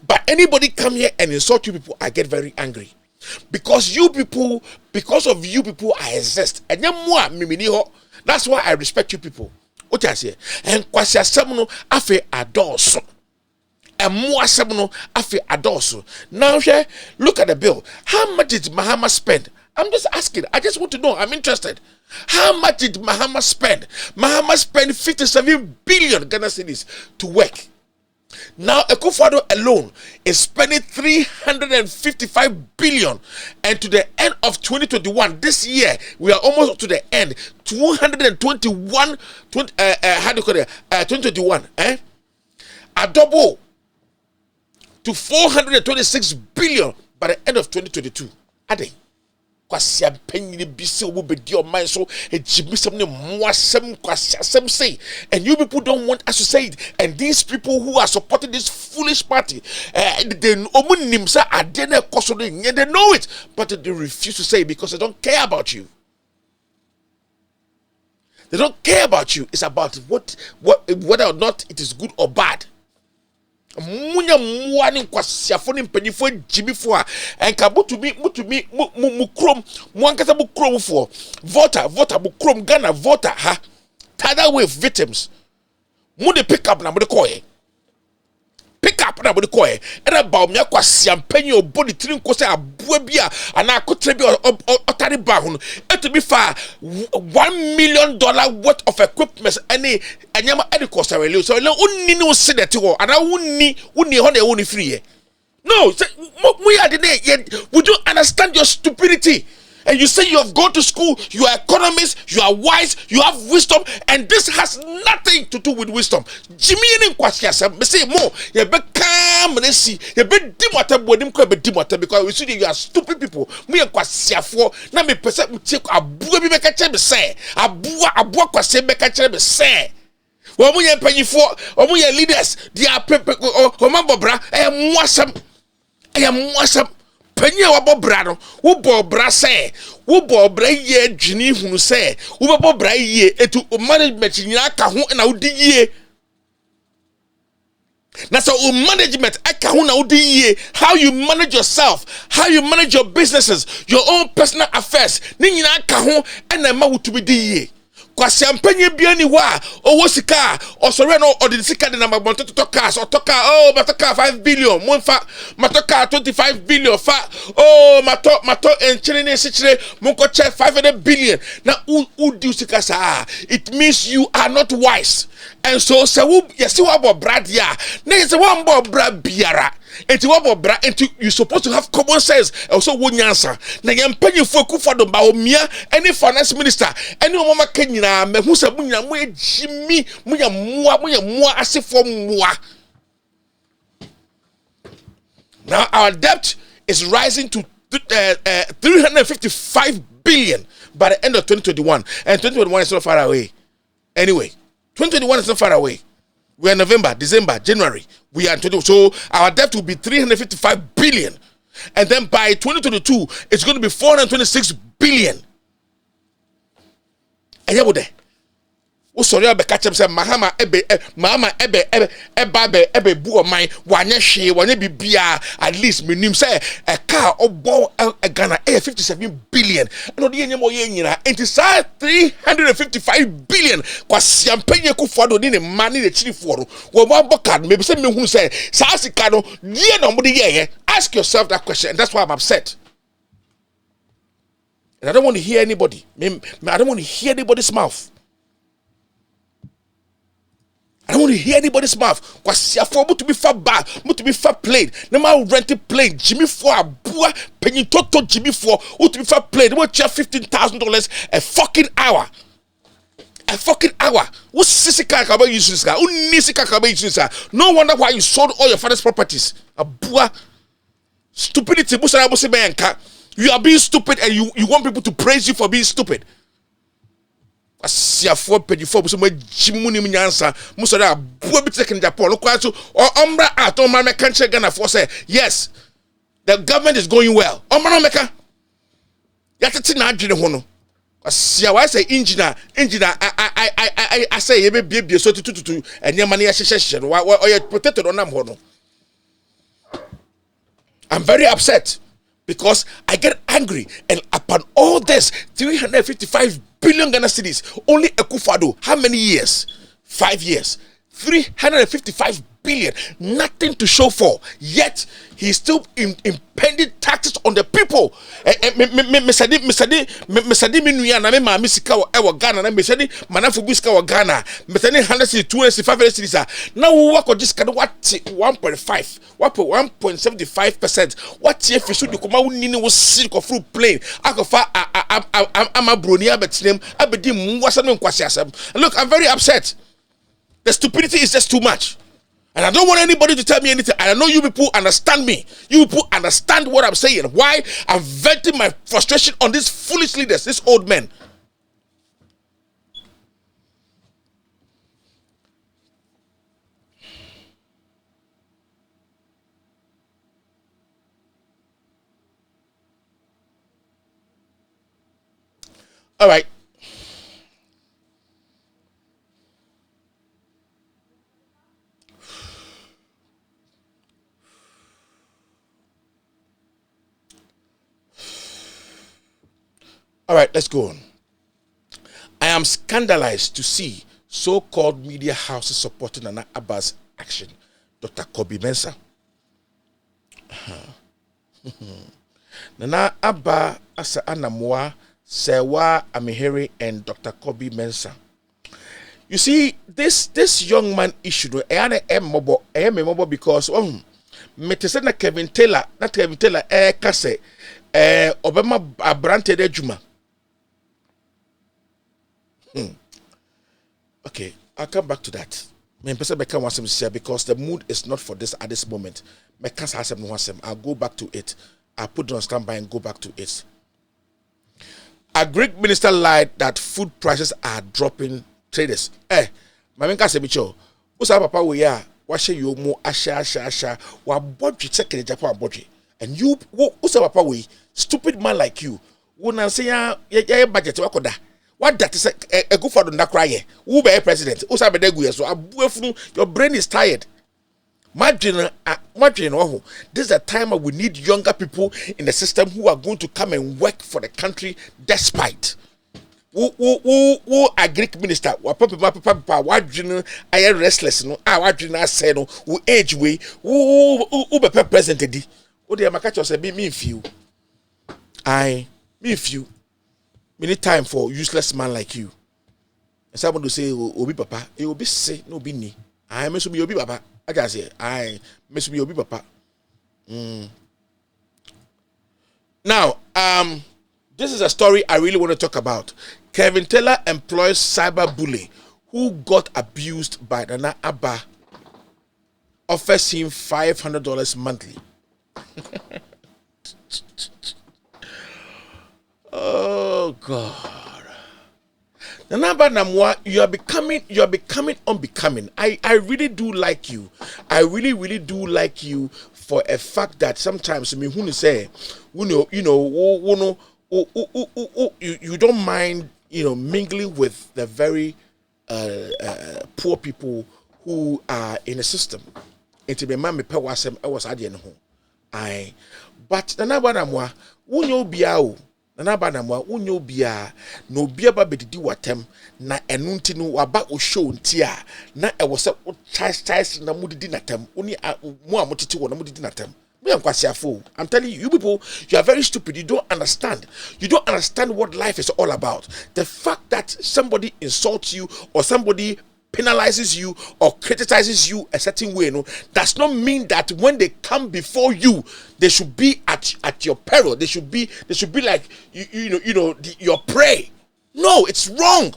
But anybody come here and insult you people, I get very angry. Because you people, because of you people, I exist. And that's why I respect you people. What I say? And kwasi asemno afe adorso. And more asemno afe adorso. Now here, look at the bill. How much did Mahama spend? I'm just asking. I just want to know. I'm interested. How much did Mahama spend? Mahama spent 57 billion Ghana cedis to work. Now, AKUFO alone is spending 355 billion, and to the end of 2021, this year we are almost to the end. 221, 2021, a double to 426 billion by the end of 2022. Ade. Kwasi penny bisi obo bedi o man so ejibisem ne moasem kwasi asem say, and you people don't want us to say it, and these people who are supporting this foolish party they omunim say ade na koso they know it, but they refuse to say it because they don't care about you. They don't care about you. It's about whether or not it is good or bad. Munya muani kwasiafo ni mpanyifo jimifo a enka mutumi mukrom mwankasa mukrom fo voter mukrom Ghana voter ha tidal wave victims mu de pick up na mu de koye pick up na mu de koye era ba omya kwasiampanyi obodi trinko se aboa bia ana akotre bi otare ba ho etumi fa $1 million worth of equipment any anyama any cost release so le unni no se that ho ana unni ho na woni free here. No, we are the would you understand your stupidity? And you say you have gone to school, you are economists, you are wise, you have wisdom, and this has nothing to do with wisdom. Jimmy and Kwasiasa, me say more, you be calm and see, you be dimota bodim ko be dimota because we see you are stupid people. Me and Kwasiafo, na me person take abuwa bi be ka che be say, abuwa Kwasi be ka che be say. Omo ye mpanyifo, omo ye leaders, they are omabobra, mwasam penye wabobra no wo bobra say wo bobra ye adwini hunu say wo bobra ye etu management nyina ka ho na wo di ye na so management aka ho na wo di ye. How you manage yourself, how you manage your businesses, your own personal affairs ni nyina ka ho na ma wo to be di ye. Kwasi ampenye bia ni wa owo sika osore no odi sika de na magbonto to cars or toka matoka 5 billion monfa matoka 25 billion fa mato enchire ne sichire monko che 500 billion na udi sika sa. It means you are not wise. And so yesi wa bo brad ya na yesi wa bo brad biara enti wa bo brad enti you supposed to have common sense also wo nyansa na yempanyi fo AKUFO do ba omia any finance minister any mama kanyina mehu se munya mo ejimi munya mua asefo mua. Now our debt is rising to 355 billion by the end of 2021, and 2021 is not far away. Anyway, 2021 is not far away. We are November, December, January. We are in 2022. So our debt will be 355 billion. And then by 2022, it's going to be 426 billion. And you there. Oh, sorry, I catch him say Mahama ebe bu my wanya she wanya bibia at least minim say a car obo a Ghana 57 billion. No the anyamo ye nyina enti sa 355 billion kwa siampenye AKUFO do ni money the chiri for wo bo card maybe say me hu say sa sika no die no mo de ye. Ask yourself that question, and that's why I'm upset. And I don't want to hear anybody. I don't want to hear anybody's mouth. I don't want to hear anybody's mouth. Kwasiafo to be far back, to be far plane. No matter rented plane, Jimmy for a bua, penny toto Jimmy for to be far plane. They will charge $15,000 a fucking hour. A fucking hour. What sisika kaba use this guy? Who nisika kaba use this guy? No wonder why you sold all your father's properties. A bua stupidity. You are being stupid, and you want people to praise you for being stupid. Asiafo pedifo so magimuni nyansa muso da bua bi take in Japan look so ombra atoma me kan che Ghana for say yes the government is going well ombra no meka yatete na adwene ho no asia why say engineer I say ye be bie so tututu enyema na ye hyehyehye no oye protected on am ho no. I'm very upset because I get angry, and upon all this 355 billion Ghana cedis, only AKUFO, how many years? 5 years. 355 billion, nothing to show for. Yet he's still impending taxes on the people. Mesadi minuya na me ma misika wa Ghana na mesadi manafu bisika wa Ghana. Mesadi 100 cities now we work on this kind of what 1.75%. What if you should come out nini was silk of fruit plane? Akofa I'm a bronia betinem abedi mwasa no kwasi asem. Look, I'm very upset. The stupidity is just too much. And I don't want anybody to tell me anything. And I know you people understand me. You people understand what I'm saying. Why I'm venting my frustration on these foolish leaders, these old men. All right. All right, let's go on. I am scandalized to see so-called media houses supporting Nana Abba's action. Dr. Kobi Mensah. Nana Abba Asa Anamwa, Sewa Amihiri, and Dr. Kobi Mensah. You see, this young man issued a mobile because Metesena Kevin Taylor, not Kevin Taylor, Kase, Obama Abrante de Juma. Okay, I'll come back to that. Because the mood is not for this at this moment. I'll go back to it. I'll put it on standby and go back to it. A Greek minister lied that food prices are dropping traders. Mamenka Sebicho, Usa Papa we are, washe you mo asha, wa budget second Japan budget. And you, Usa Papa we, stupid man like you, wouldn't say ya budget wakoda. What that is a good for the cry. Who be a president? Usa bedegu so your brain is tired. Imagine, this is a time where we need younger people in the system who are going to come and work for the country despite. Who a Greek minister? What I am restless. No, what I say no. Who age way? Who be president? Who the makacho say me few. Me few. We need time for useless man like you. And someone will say, Obi Papa, it will be say, no be ni. I must be Obi Papa. I just say, I must be Obi Papa. Now, this is a story I really want to talk about. Kevin Taylor employs cyberbully who got abused by Nana Abba, offers him $500 monthly. Oh God. Nana Namwa, you are becoming unbecoming. I really do like you. I really do like you for a fact that sometimes me who say, you don't mind, mingling with the very poor people who are in the system. Into me mama pe wasem I was ade ho. But Nana Namwa, wunyo biao. Na banamwa unyo bia no bia ba bedidi watem na enu nti no waba o show nti a na e wo se o chase na mudidi natem oni mu amotiti wo na mudidi natem me ankwasiafo. I'm telling you, you people, you are very stupid. You don't understand what life is all about. The fact that somebody insults you or somebody penalizes you or criticizes you a certain way, does not mean that when they come before you, they should be at your peril. They should be like your prey. No, it's wrong.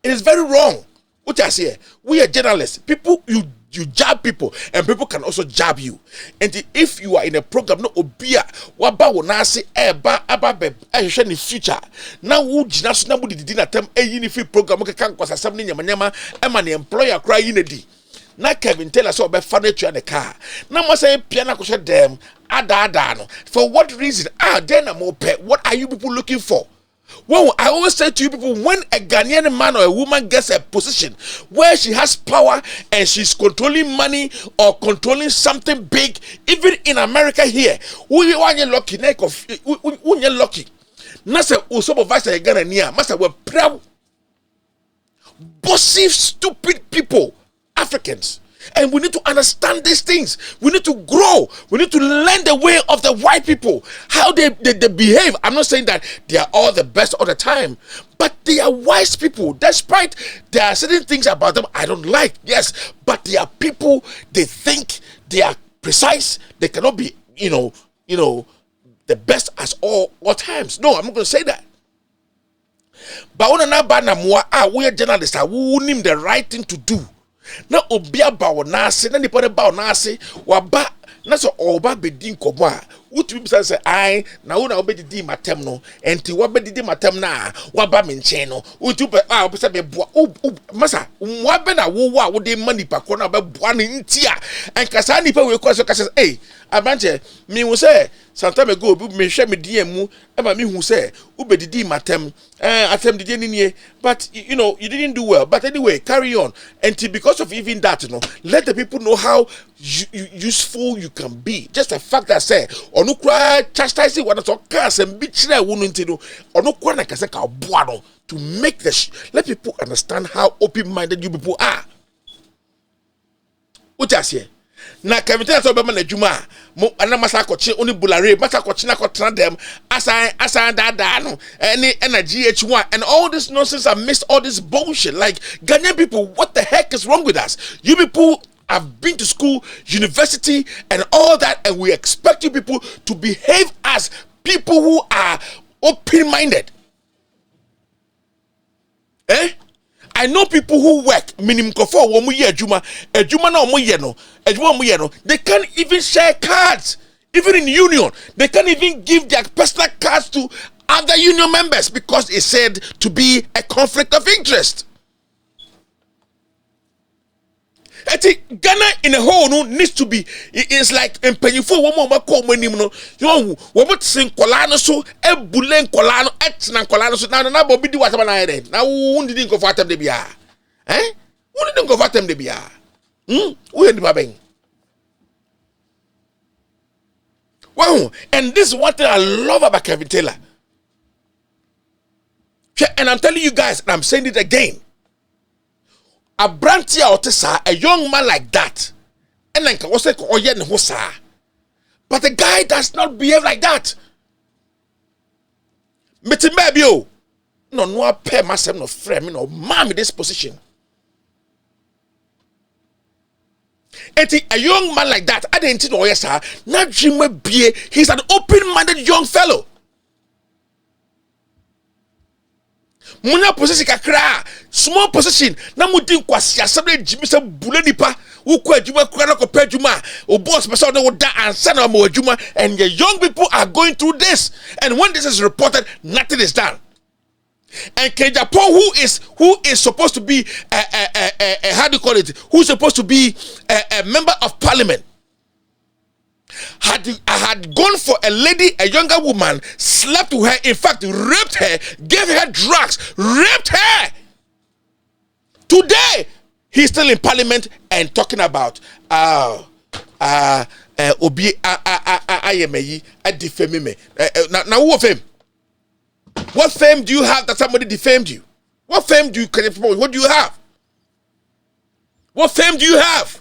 It is very wrong. What I say, we are journalists. People, you You jab people, and people can also jab you. And if you are in a program, no obia, waba wonasi eba ababe ehwe future. Now who jinaso na budi didi na tem yini free program okay kan kwasa sam ni nyama ema ne employer cry yini di. Na Kevin Taylor so be furniture in the car. Na mo say piano ko dem ada no. For what reason? Then I'm open. What are you people looking for? Well, I always say to you people, when a Ghanaian man or a woman gets a position where she has power and she's controlling money or controlling something big, even in America here, we want you lucky, we lucky. Nasa supervisor Ghanaian, master we're proud, bossy, stupid people, Africans. And we need to understand these things. We need to grow. We need to learn the way of the white people, how they behave. I'm not saying that they are all the best all the time, but they are wise people. Despite there are certain things about them I don't like, yes, but they are people. They think, they are precise. They cannot be, the best as all times. No, I'm not going to say that. But we are journalists. We need the right thing to do. Na obia ba wonase na nipa ba wonase waba na so oba bedin komo a wutumi bisa say ai na wo na obedidi matem no enti wabedidi matem na waba me nchen no wutupe obisa be boa masa wabe na wo a wo de manipa ko na be boa ne nti a enkasa nipa we ko so kasa abanje mi wo say sometime ago me hwe me die mu e ma me hu say ubedidi matem atem didi nie but you didn't do well, but anyway carry on until because of even that let the people know how useful you can be. Just the fact that say onu kra chastising one so cars and be chire wonu ntino onu kra na kase ka boa no to make let people understand how open-minded you people are. Ujasie na kavite so be ma na djuma mo ana masa kochi oni bulare masa kochi na kotra dem asan da no any energy h1 and all this nonsense are missed, all this bullshit. Like Ghanaian people, what the heck is wrong with us? You people have been to school, university and all that, and we expect you people to behave as people who are open-minded. I know people who work minimum for 1 year juma na no they can't even share cards. Even in union, they can't even give their personal cards to other union members because it's said to be a conflict of interest. I think Ghana in a whole needs to be. It's like in Penifo, one more call when you know what sing Colano so a bulen Colano etina Colano so now Bobby do what I did. Now who didn't go for them de bia? Who didn't go for them de bia? Who had my bang? Wow, and this is one thing I love about Kevin Taylor. And I'm telling you guys, and I'm saying it again. A brantia otesa, a young man like that, and then but the guy does not behave like that. Metimebio, no pay myself no frame, no mommy this position. And a young man like that, I didn't know yes, not Jim be. He's an open-minded young fellow. Muna position kakra small position na mudin kwasi asabe jimi se bule nipa wo kwa adwuma kura na kopa adwuma o boss person no da ansa na mo adwuma, and the young people are going through this, and when this is reported nothing is done. And Kejapo, who is supposed to be how do you call it, who's supposed to be a member of parliament, had gone for a lady, a younger woman, slept with her, in fact raped her, gave her drugs, raped her. Today he's still in parliament and talking about obi ayemeyi a defame me. Now who of him? What fame do you have that somebody defamed you? What fame do you can? What do you have? What fame do you have?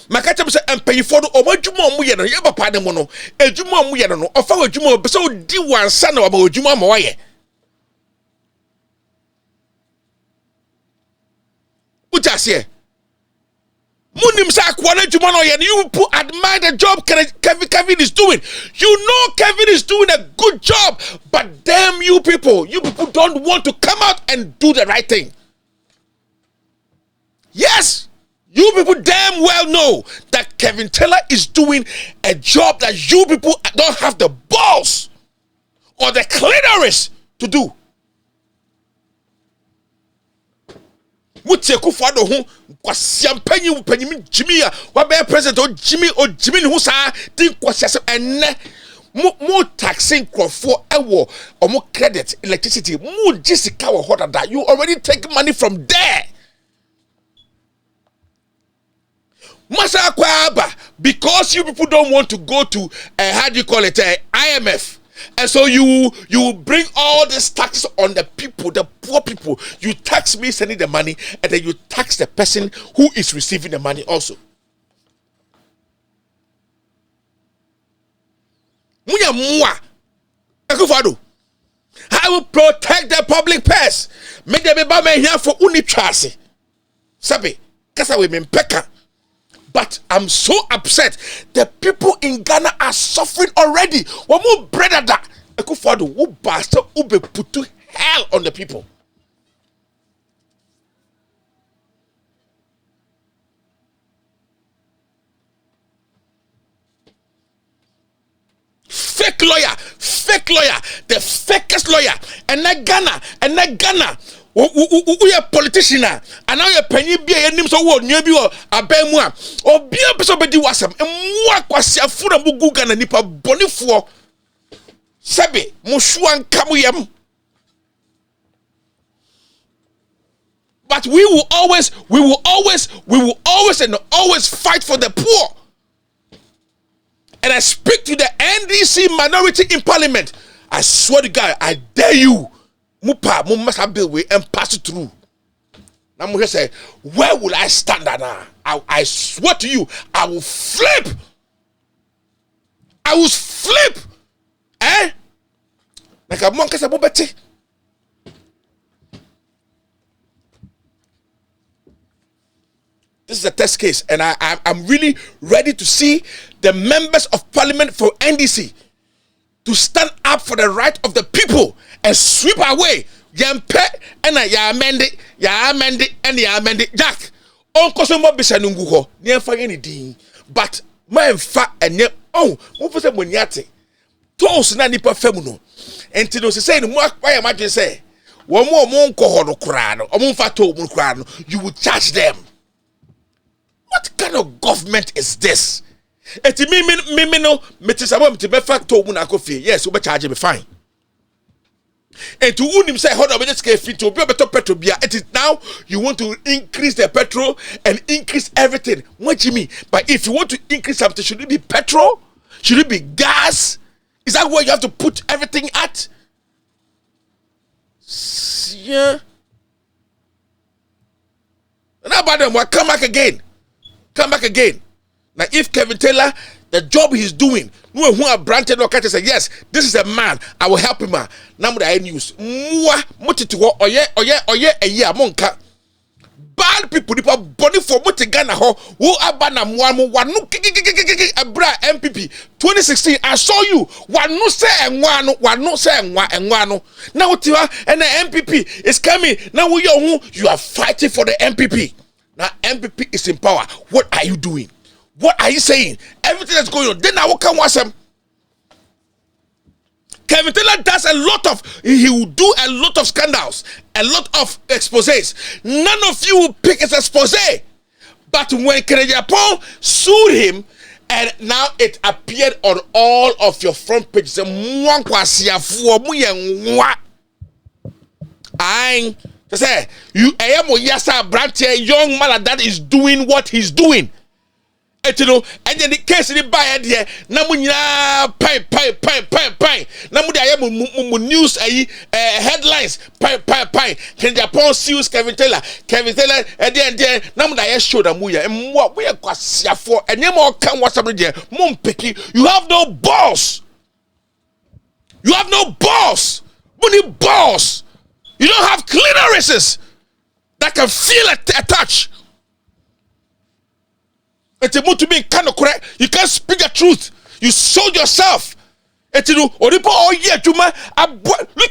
Makacha say empay for no omadwuma mu ye no ye papa ne mu no adwuma mu ye no ofa adwuma be so di wansa na oba adwuma ma waye. Utase Munim sa kwa na adwuma no ye, you admire the job Kevin is doing. You know Kevin is doing a good job, but damn you people don't want to come out and do the right thing. Yes, You people damn well know that Kevin Taylor is doing a job that you people don't have the balls or the clearance to do. What's your kufado who was champagne penny Jimmy, what bear president or Jimmy who sa think was and more taxing for a war or more credit, electricity, more Jessica or hotter that you already take money from there. Because you people don't want to go to how do you call it, IMF, and so you bring all this tax on the people, the poor people. You tax me sending the money, and then you tax the person who is receiving the money also. AKUFO, I will protect the public purse. Make them be here for unitrasi. Sabi, kasa we peka. But I'm so upset. The people in Ghana are suffering already. One more brother that AKUFO who bastard who be put to hell on the people. Fake lawyer, the fakest lawyer, and that Ghana. We are politician and now you're penny be a name so what near you a bemwa or be a person bedi wasam and what was your food and bugu and nipa bonifo Sabe Mushuan Kamuyam. But we will always and always fight for the poor. And I speak to the NDC minority in parliament. I swear to God, I dare you. Mupa, mu must have bill way and pass it through. Now I'm say, where will I stand now? I swear to you, I will flip. I will flip. Eh? Like a monkey sa bobeti. This is a test case, and I'm really ready to see the members of parliament for NDC to stand up for the right of the people and sweep away Yampe and ya amend it, Jack. Uncle Sombo Bisanunguho, near for any dean. But my fat and yet, oh, what was a munyate? Toast nanipa femuno. And to say, why am I just say? One more monko or crano, or monfato crano, you would charge them. What kind of government is this? Eti me no metisabom to be facto munakofi. Yes, we charge me fine. And to unim say hold on, we just get fit to be a better petrol beer. It is now you want to increase the petrol and increase everything. What do you mean? But if you want to increase something, should it be petrol? Should it be gas? Is that where you have to put everything at? Yeah. And how about them? Well, come back again. Come back again. Now, if Kevin Taylor, the job he's doing, no one who are branded or catch say, yes, this is a man, I will help him. Now, the news. Bad people, body for Mutigana, who are Banam, one MPP 2016. I saw you. One no say and one no say and one. Now, what you are, and the MPP is coming. Now, you are fighting for the MPP. Now, MPP is in power. What are you doing? What are you saying? Everything that's going on. Then I will come watch him. Kevin Taylor does a lot of, he will do a lot of scandals, a lot of exposés. None of you will pick his expose. But when Japan sued him, and now it appeared on all of your front pages. I say, you a branch young man that is doing what he's doing. And you know, and then the case in the buy there, namunya pine. Namudia news headlines pine. Can Japan sues Kevin Taylor, and then namudia show the muya and what we are quasia for, and you more come what's up there, mum picky. You have no boss. You have no boss. Money boss. You don't have clearances that can feel a touch. It's a to be kind of correct. You can't speak the truth. You sold yourself. Look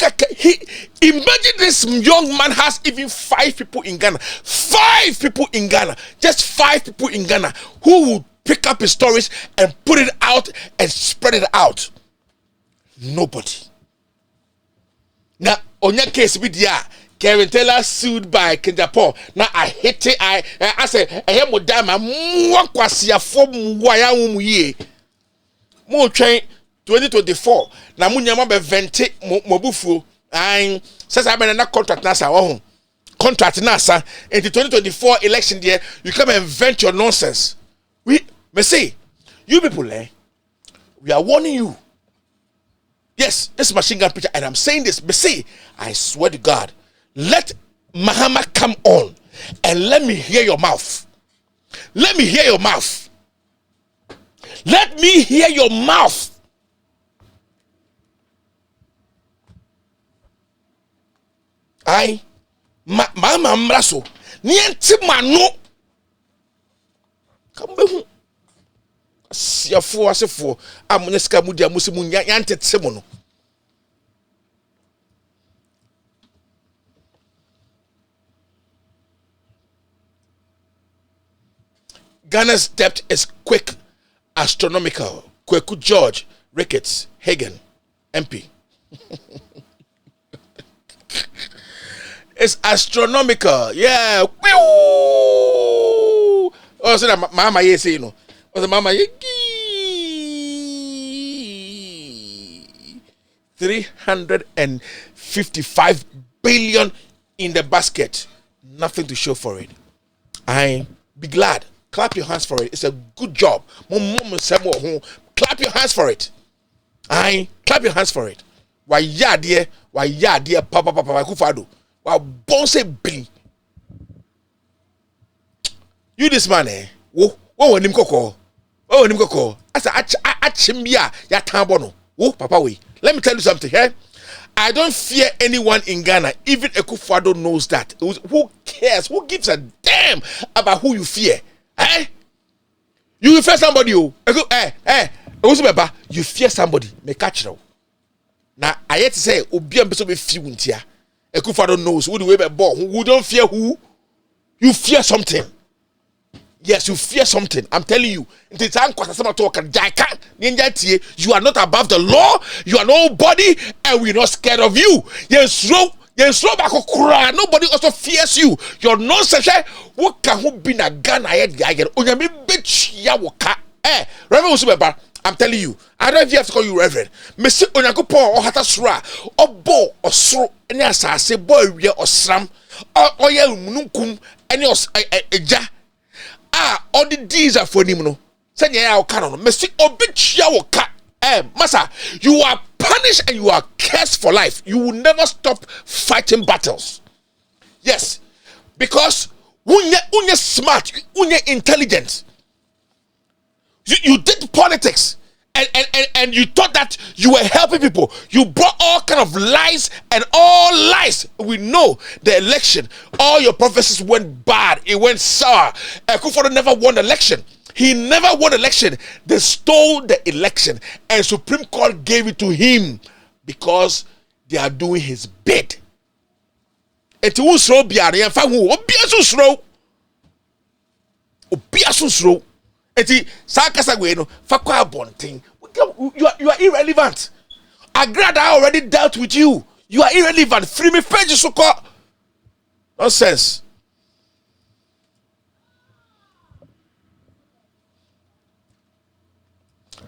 at he. Imagine this young man has even 5 people in Ghana. 5 people in Ghana. Just 5 people in Ghana who would pick up his stories and put it out and spread it out. Nobody. Now, on your case with Kevin Taylor sued by Kenjapo. Now I hate it. I say I am Modama. Mwakwasia from Wayam ye. Mo train 2024. Na munyama be vente mobufu. I says I na contract nasa oh. Contract nasa in the 2024 election year. You come and vent your nonsense. We say you people we are warning you. Yes, this is machine gun preacher, and I'm saying this. But say, I swear to God, let Mahama come on and let me hear your mouth. Let me hear your mouth. Let me hear your mouth. Mama mraso nienti mano. Kambe siafo asefo amuneska mudia musimu yantetse mo no. Ghana's debt is quick, astronomical. Kweku George Ricketts Hagen MP. It's astronomical. Yeah. Oh, so that mama ye say no. Was mama ye 355 billion in the basket. Nothing to show for it. I be glad. Clap your hands for it. It's a good job. Clap your hands for it. Clap your hands for it. Why ya dear? Papa AKUFO. Wow, bonse be. You this man What him koko? Oh him koko. Asa achimbia ya tambono. Oh papa we. Let me tell you something, I don't fear anyone in Ghana. Even AKUFO knows that. Who cares? Who gives a damn about who you fear? You fear somebody, you fear somebody, may catch you. Now, I yet to say, Obiam Beso be few here. AKUFO knows who the way born, who don't fear who. You fear something. Yes, you fear something. I'm telling you. You are not above the law, you are nobody, and we're not scared of you. Yes, nobody also fears you. Your nonsense. What can who be na Ghana? I'm telling you, I don't even have to call you reverend. Messi onyakopo o hatasura obo osoro ene asase boy wie osram oya mununkum ene eja all the deeds are for him no. Send ya o no. Messi obichia wo ka. Massa, you are punished and you are cursed for life. You will never stop fighting battles. Yes, because unye smart, unye intelligent. You did politics and you thought that you were helping people. You brought all kind of lies and all lies. We know the election, all your prophecies went bad. It went sour. AKUFO never won the election. He never won election. They stole the election and Supreme Court gave it to him because they are doing his bid. Eti usro biare yan fa hu obiasu sro. Eti sakasa we no fa kwa bonten. You are irrelevant. Agrada already dealt with you. You are irrelevant. Free me page so call. Nonsense.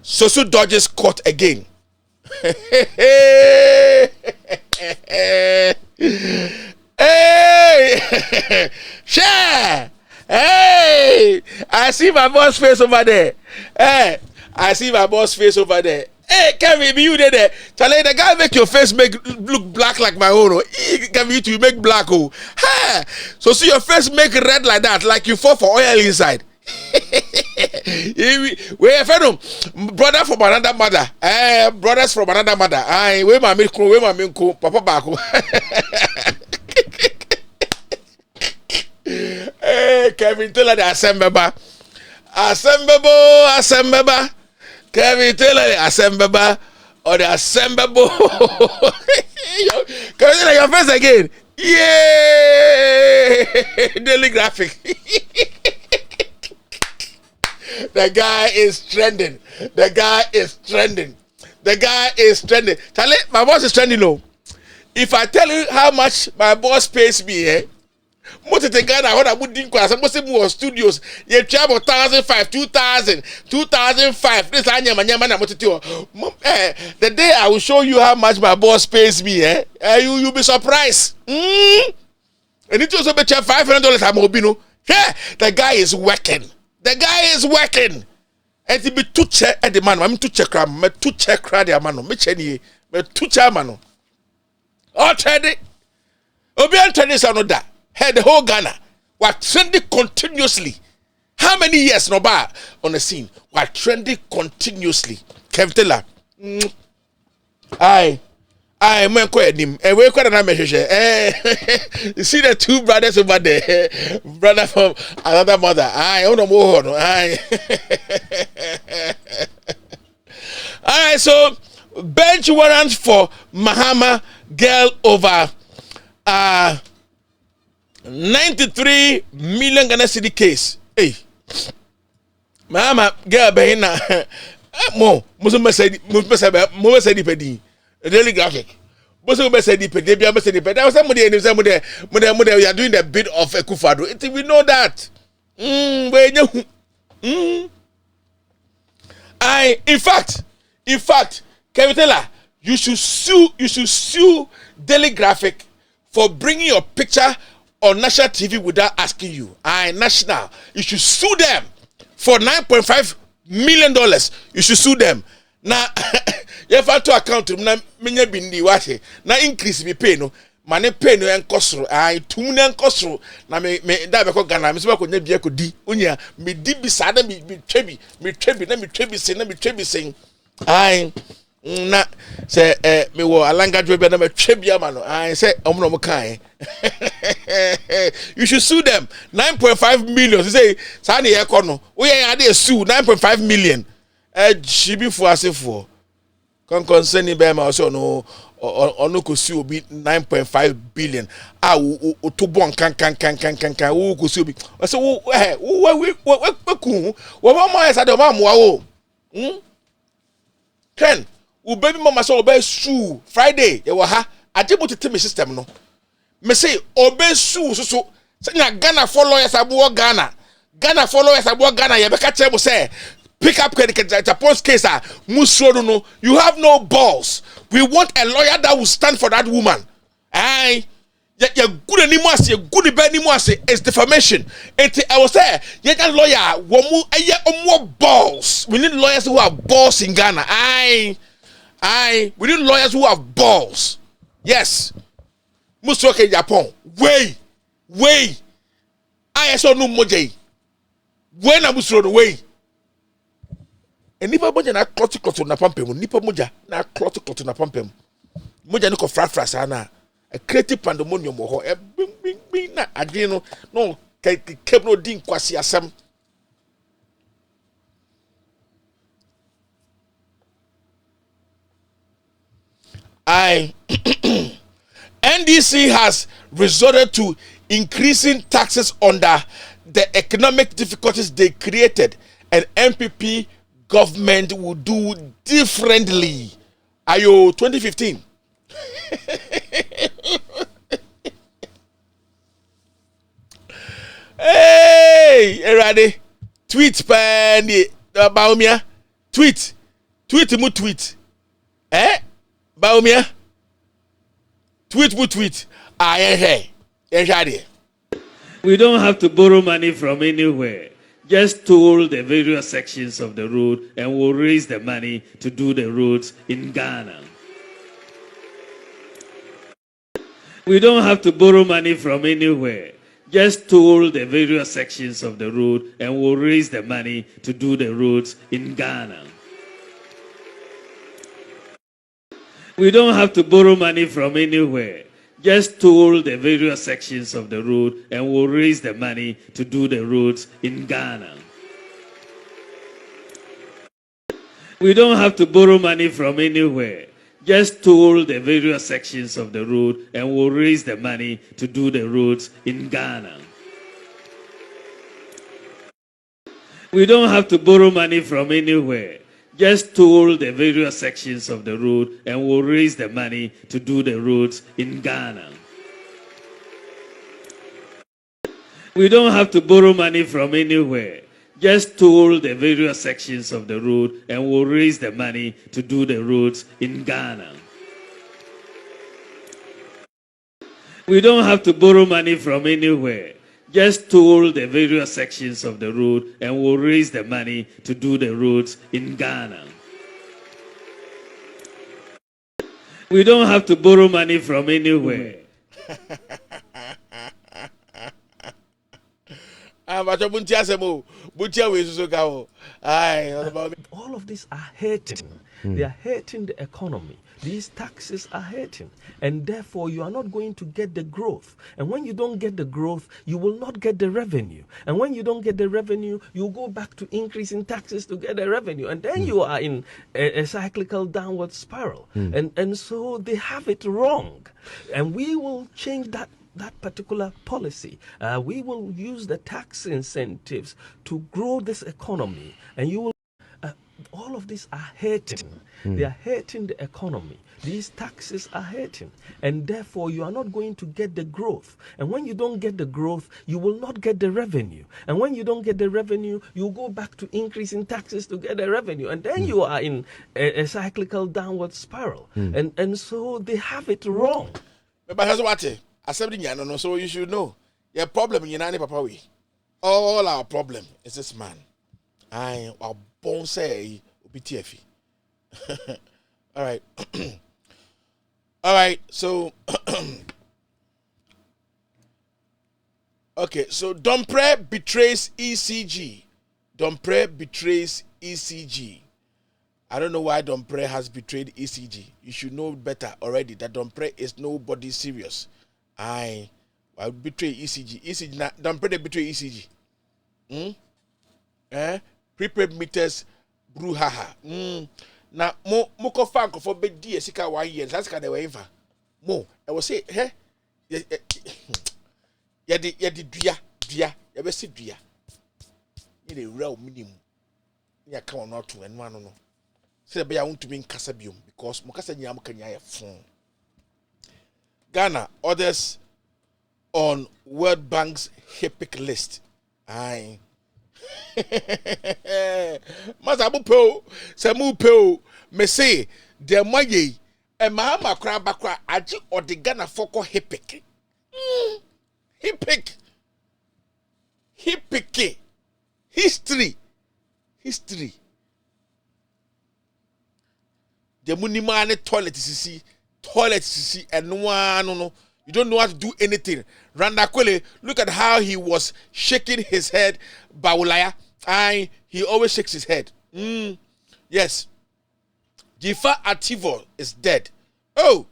So dodges caught again. Hey, share. Hey, I see my boss face over there. Hey, I see my boss face over there. Hey, Kevin, be you there? Charlie, the guy make your face look black like my own. Kevin, you make black. Oh, hey, so see your face make red like that, like you fall for oil inside. We have brother from another mother. Brothers from another mother. We my milk, Papa Bako. Hey, Kevin Taylor, the assembleba. Kevin Taylor, the assembleba. or the assemblable. Can you see your face again? Yeah, daily graphic. The guy is trending. The guy is trending. The guy is trending. Charlie, my boss is trending. No, if I tell you how much my boss pays me, most of the Ghana, what I would think was most of more studios. You travel 1,005, 2,000, 2005. This the day I will show you how much my boss pays me, you'll be surprised. And it also bet you $500 I'm Obino. Yeah, the guy is working. The guy is working. And to be two check at the man, I'm two check cram, me two check crowd the man, me chenny, me two check man. All trade. Obian trade is another. Hey, the whole Ghana were trending continuously. How many years no bar on the scene? Were trending continuously. Kevtela. I man quite him. And we quite an message. You see the two brothers over there, brother from another mother. I own a more. All right, so bench warrant for Mahama girl over 93 million Ghana cedi case. Hey, Mahama girl behina mo said pedi daily graphic. Most said the pedi bia said the pedi. There was somebody you are doing the bid of AKUFO. We know that. In fact, Kevitela, you should sue Daily Graphic for bringing your picture on national TV without asking you. National, you should sue them for $9.5 million. You should sue them. Now, you have to account to na menya bindi wate. Na increase me pay no. Mane pay no enkosro. Tumu na enkosro. Na me da be ko Ghana me so ko nya bia ko di. Onya me di bi sada me twebi sen. Na say me wo alanga dwe na me twebi ama no. Say omno mo kan. You should sue them. 9.5 million. You say sa na ye ko no. Wo ye ade sue 9.5 million. Chibi for asefo. Concerning Bema also no ono ko si obi 9.5 billion. To bon kan wo ko si obi. So wo ku wo mama esa de mama wo. Ken wo baby mama so obe su Friday e wo ha ajebu tete me system no. Me say obe su so nya Ghana followers abo Ghana ye be ka chebo say pick up Japan's case. You have no balls. We want a lawyer that will stand for that woman. You're good anymore. You're good anymore. It's defamation. I was there. You're a lawyer. More balls. We need lawyers who have balls in Ghana. We need lawyers who have balls. Yes. Musoke Japan. Way. I saw no moje. When I'm way. And nipa moja na kloti na pampem nipa moja na kloti na pampem moja ni ko fra sana a creative pandemonium ho e bing na adwe no ke no din kwasi asem. NDC has resorted to increasing taxes under the economic difficulties they created, and MPP government will do differently. Ayo 2015. Hey, everybody. Tweet pani Baumia. Tweet. Baumia. Tweet. We don't have to borrow money from anywhere. Just toll the various sections of the road and we'll raise the money to do the roads in Ghana. We don't have to borrow money from anywhere. Just toll the various sections of the road and we'll raise the money to do the roads in Ghana. We don't have to borrow money from anywhere. Just toll the various sections of the road and we'll raise the money to do the roads in Ghana. We don't have to borrow money from anywhere. Just toll the various sections of the road and we'll raise the money to do the roads in Ghana. We don't have to borrow money from anywhere. Just toll the various sections of the road and we'll raise the money to do the roads in Ghana. We don't have to borrow money from anywhere. Just toll the various sections of the road and we'll raise the money to do the roads in Ghana. We don't have to borrow money from anywhere. Just toll the various sections of the road and we'll raise the money to do the roads in Ghana. We don't have to borrow money from anywhere. All of these are hurting. They are hurting the economy. These taxes are hurting. And therefore, you are not going to get the growth. And when you don't get the growth, you will not get the revenue. And when you don't get the revenue, you go back to increasing taxes to get the revenue. And then you are in a cyclical downward spiral. And so they have it wrong. And we will change that particular policy. We will use the tax incentives to grow this economy, and you will. All of these are hurting. They are hurting the economy. These taxes are hurting, and therefore you are not going to get the growth. And when you don't get the growth, you will not get the revenue. And when you don't get the revenue, you go back to increasing taxes to get the revenue, and then you are in a cyclical downward spiral. And so they have it wrong. So you should know your problem in Yanani Papa. All our problem is this man. I our bone say BTF. All right. All right. So okay. So Dompre betrays ECG. Dompre betrays ECG. I don't know why Dompre has betrayed ECG. You should know better already that Dompre is nobody serious. I betray ECG. ECG na Dompre they betray ECG. Prepaid meters brouhaha. Na mo ko fan ko for be di esika 1 year. That's kind of way fa. Mo, I will say, ya di dua, ya be si dua. You dey real minimum. Ya ka on not to and one no. Say be ya want to be in Casabium because mo kasa nyam kan ya phone. Ghana others on World Bank's HIPIC list. Aye. Masabu po, samu po, me say, de moye, e mahama kra bakra aji or the Ghana foko HIPIC. HIPIC. HIPIC. History. The munimane toilet sisi. And no. You don't know how to do anything. Randa Kwele, look at how he was shaking his head. Baulaya, he always shakes his head. Yes. Jifa Ativo is dead. Oh,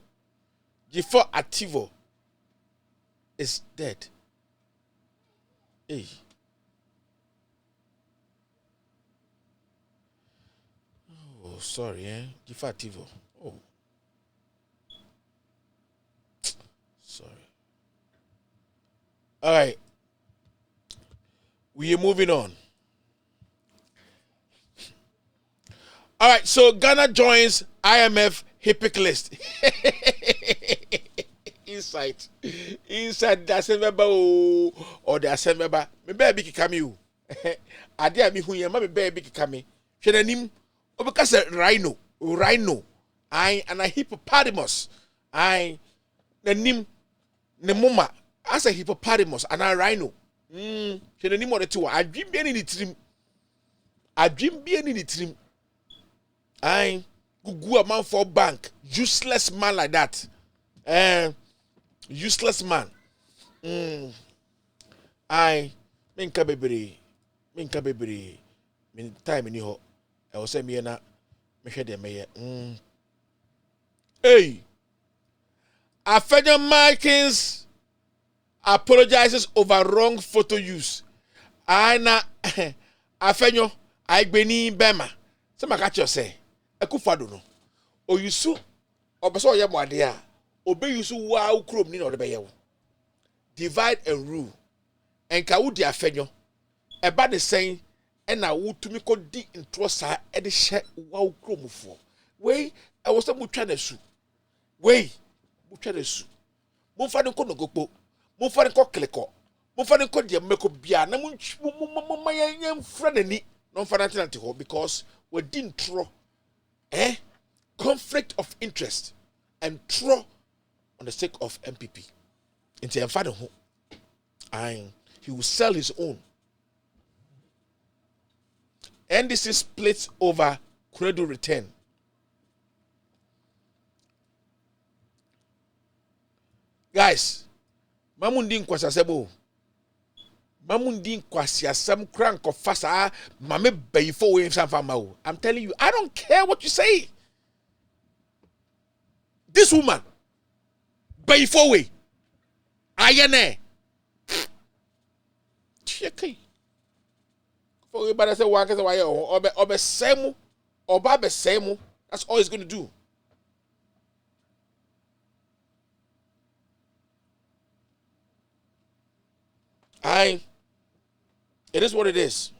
Jifa Ativo is dead. Hey. Oh, sorry, Jifa Ativo. Oh. Sorry. All right. We are moving on. All right. So Ghana joins IMF HIPIC list. Inside the assembly or the assembly. Me baby kikami you. Ade ami hu yema me baby kikami. Hwenanim obekasa rhino. And a hippopotamus. Nanim ne mama as a hippopotamus and a rhino. She the name of the two. I dream being in the trim. I go a man for bank. Useless man like that. Useless man. I minka baby. Min time in your I was saying me na me share them here. Hey. Afenyo Markins apologizes over wrong photo use. Ana Afenyo Aigbeni Bema. Some catch you say. AKUFO no o yusu obeso ye mo ade a obe yusu wa ukrom ni na ode beye wo divide and rule enka wo di afenyo eba de sen na wo tumi ko di ntro sa e de hye wa ukromfo we e wo se mutwa na su we mutwa na su momfa ne ko no gopo momfa ne ko kleko momfa ne ko de meko bia na mayen fra nani no mfa na tante ho because we di ntro conflict of interest and throw on the sake of MPP. Into your father, and he will sell his own. NDC splits over credit return. Guys, mamundin kwasasebo. Mamundin kwasiasam crank of fasa mame bayfo we famao. I'm telling you, I don't care what you say. This woman bayfo we ayene cheki for we better say one case why obe semu oba be semu. That's all he's going to do. It is what it is.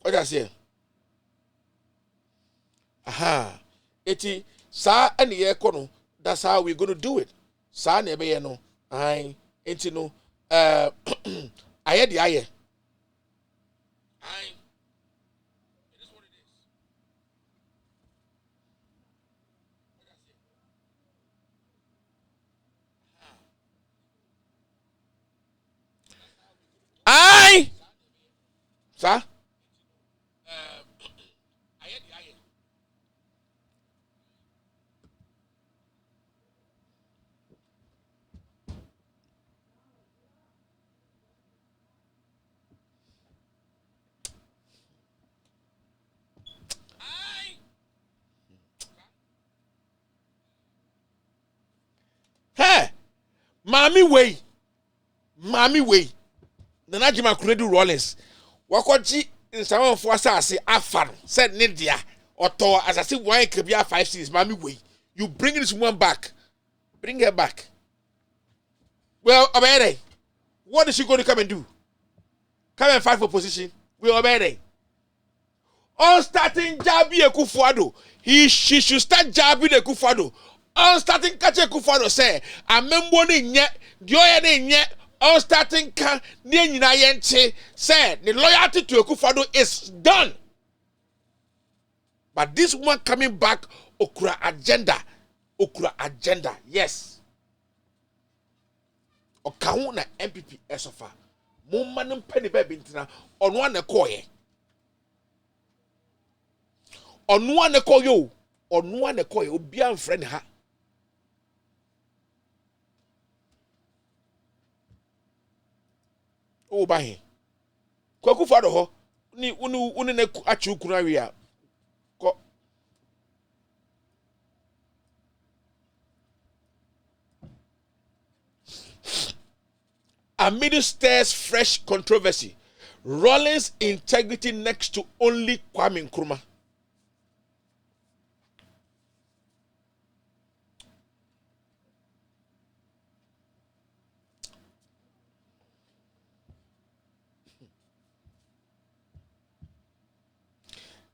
What I say? Aha. Eti sa any ye kono. That's how we're going to do it. Sa nebe ye no. Eti no. Aye di aye. It is what it is. Aye. Sa? Hey, Mommy way. Nana Jima Credu Rollins. Wakoji in some of us say afan said Nidia or to as I see why could be 5 6 Mommy way. You bring this woman back. Bring her back. Well, Obede, what is she going to come and do? Come and fight for position. We Obede. On starting Jabi AKUFO, she should start Jabi AKUFO. On starting Kache AKUFO say, I remember nye on starting ka ne nyina yente say the loyalty to AKUFO is done. But this one coming back okura agenda, yes. Okahu na MPP esofa. Mo manum penny baby ntina onwa na koye. Onwa na koyo, obi am friend ha. O ba he. AKUFO do ho ni unu na achi ukuru awi a. Ko amid stirs fresh controversy. Rollins' integrity next to only Kwame Nkrumah.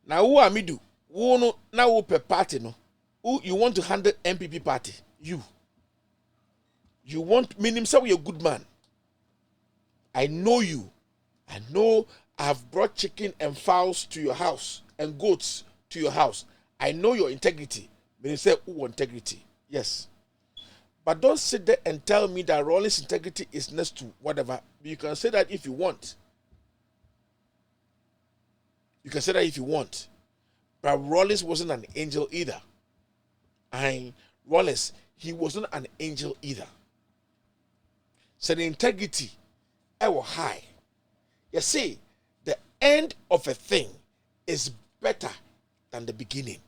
Now who amidu? Who no now who per party no? Who you want to handle MPP party? You want meaning say you're a good man. I know you. I know I've brought chicken and fowls to your house and goats to your house. I know your integrity. Meaning say who integrity? Yes. But don't sit there and tell me that Rollins' integrity is next to whatever. You can say that if you want. You can say that if you want. But Rollins wasn't an angel either. Rollins, he wasn't an angel either. So the integrity, I was high. You see, the end of a thing is better than the beginning.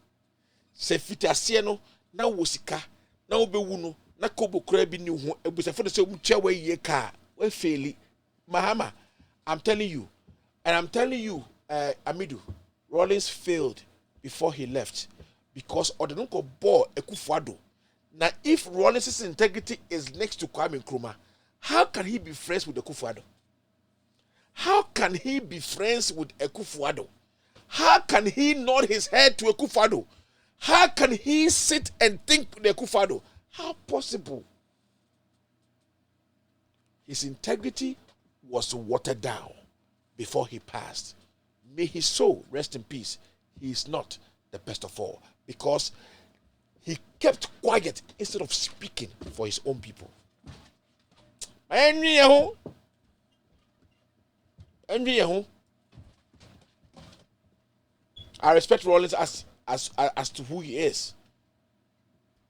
Se fitasieno na wosika na obewuno na kobo kra bi ni ho ebusafo de se umcha we ye ka we faili mahama. I'm telling you, and I'm telling you, Amidu Rawlings failed before he left because Odenunko bore AKUFO. Now, if Rawlings' integrity is next to Kwame Nkrumah, how can he be friends with AKUFO? How can he be friends with AKUFO? How can he nod his head to AKUFO? How can he sit and think with AKUFO? How possible? His integrity was watered down before he passed. May his soul rest in peace. He is not the best of all because he kept quiet instead of speaking for his own people. I respect Rawlings as to who he is.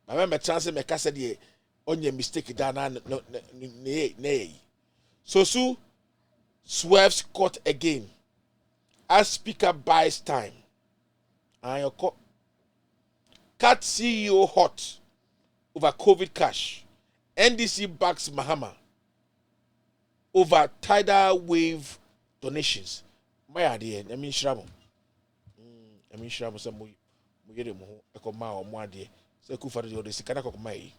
I remember chance me ka said ye on your mistake down so swerves court again as speaker buys time. And your cut CEO hot over COVID cash. NDC backs Mahama over tidal wave donations. My idea, I mean Shramo. Some we get him a comma or more dear. So for the Sikana of May.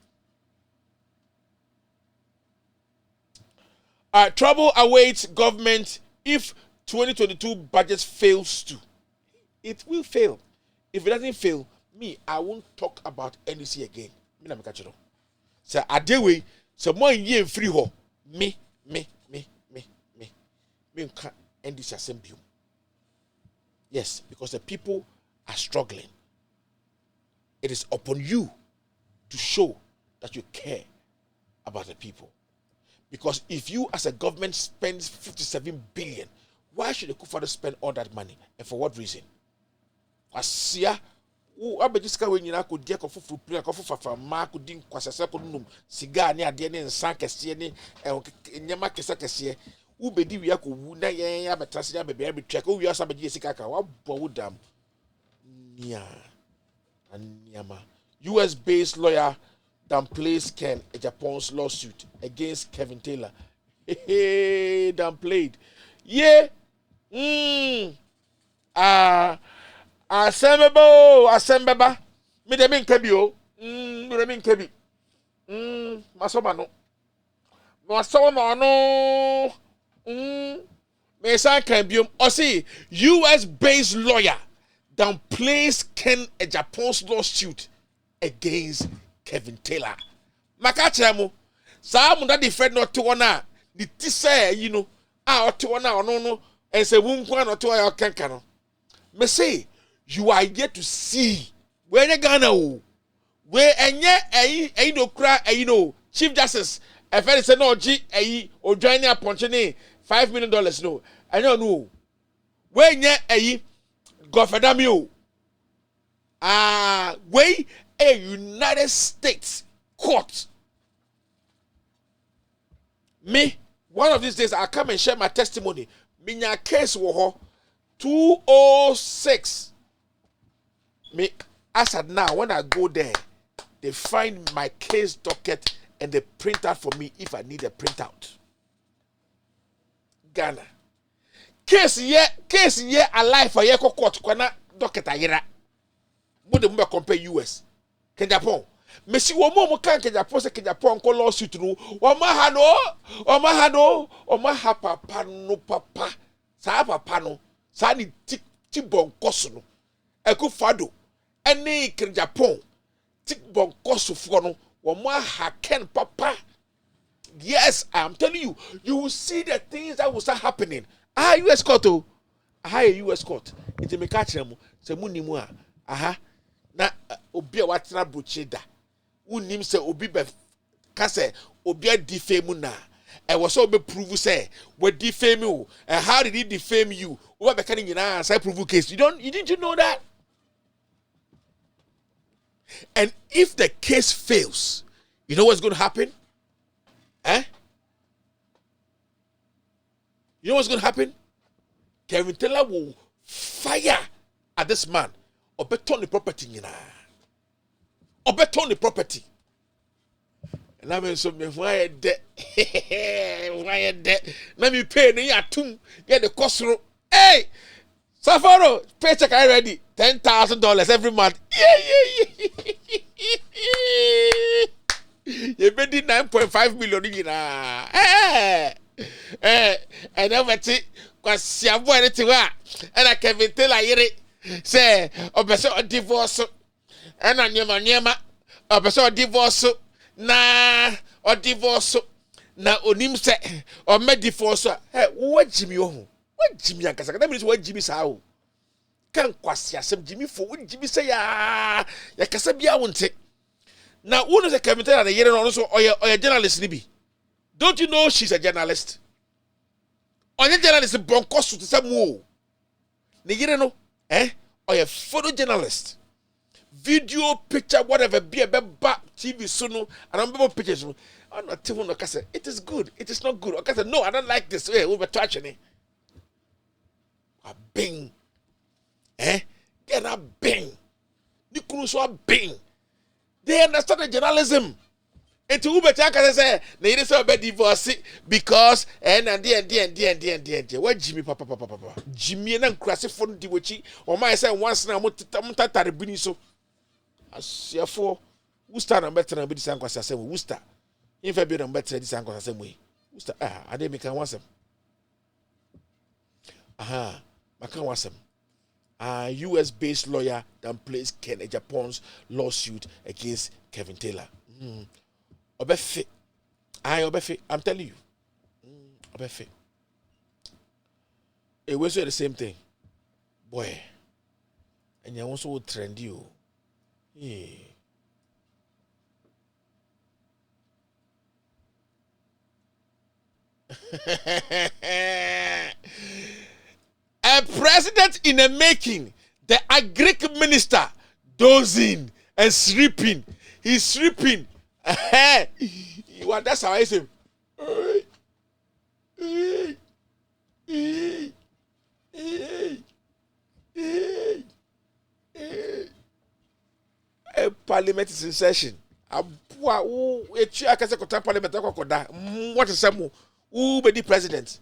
Trouble awaits government if 2022 budget fails to. It will fail. If it doesn't fail, I won't talk about NDC again. Me na me catch it. So adewe, so more year free ho. Me can't NDC assembly. Yes, because the people are struggling. It is upon you to show that you care about the people. Because if you as a government spends 57 billion, why should the AKUFO spend all that money? And for what reason? Asia, who abejiska when you could get a full play, a for Mark could din Quasasacunum, cigar near Denny and Sankasiani, and Yamakasakasia, who be Diaco, Wuna Yam, but Tassia, baby, check, who you are some Jessica, what Bowdam. Nia and Yama. US based lawyer downplays Ken a Japan's lawsuit against Kevin Taylor. Hey, downplayed. Yeah. Assemble. Me de min kebio. Me de min kebi. Masomano. Me san kebium. Osi US based lawyer downplays Ken a Japan's lawsuit against Kevin Taylor. Makachamo, some that defend not to one, the say, or to one, no, and say, won't one or two or cancano. Me say, you are yet to see where you gonna where and yet, no cry, Chief Justice, if I say no, or joining a punching $5 million, no, I don't know. Where yet, Godfadamio. Way a United States court. Me, one of these days, I'll come and share my testimony. Minya case wo 206. Me, as at now, when I go there, they find my case docket and they print out for me if I need a printout. Ghana. Case ye alive for ye court kwana docket ayira. Mo de mo compare US. Ken Japan. Me si wo mo kan Ken Japan se Ken Japan ko lawsuit no. O ma ha papa no papa. Sa papa no. Sa ni ti bon koso no. AKUFO ene Ken Japan. Ti bon koso fo no. O ma ha Ken papa. Yes, I'm telling you, you will see the things that will start happening. US court oh. US court. It me catch them. Se mu ni mu a. Na obi a watena brocheda. Unim se obi be ka se obi a defame na. E was so be prove say we defame you. And how did he defame you? Oba be kan nyina say prove case. You didn't know that? And if the case fails, you know what's going to happen? You know what's going to happen? Kevin Taylor will fire at this man or beton the property. Or beton the property. And I mean, so why debt? Why debt? Let me pay the yatum, get the cost. Hey, Safaro, paycheck already. $10,000 every month. Yeah. You made 9.5 million. And then what it was Siabu and it and I can tell I say, a divorce. And I never a person divorce na or divorce na onim se or me divorce. Hey, what Jimmy? What Jimmy? That means what Jimmy sao? Can kwasi asem Jimmy for what Jimmy say ya kasa bia wonte. Now, who is a commentator and a year also or a journalist nibi? Don't you know she's a journalist? Or a journalist is bonkosu to some more. The year no, or a photojournalist. Video, picture, whatever, be a back TV soon, and I'm pictures. I'm not telling you, it is good, it is not good. Okay, no, I don't like this. Hey, we were touching it. A bing. Then a bing. Nikuru a bing. They understand the journalism. And to Uber Chaka say, they say about divorce because and what Jimmy Papa. Jimmy and Crassy phone diwochi, or my say once now Mutatari Biniso. As therefore, who start on better than this uncle same way? Who start? In February on better this uncle same way. Who start? I didn't make a wasem. I can't wasem. US based lawyer that plays Ken Japan's lawsuit against Kevin Taylor. Obefe. Obefe. I'm telling you. Obefe. It was the same thing. Boy. And you also trend you. Yeah. A president in the making, the Greek minister dozing and sleeping. He's sleeping. That's how I say. Parliament is in session. What is some who be the president?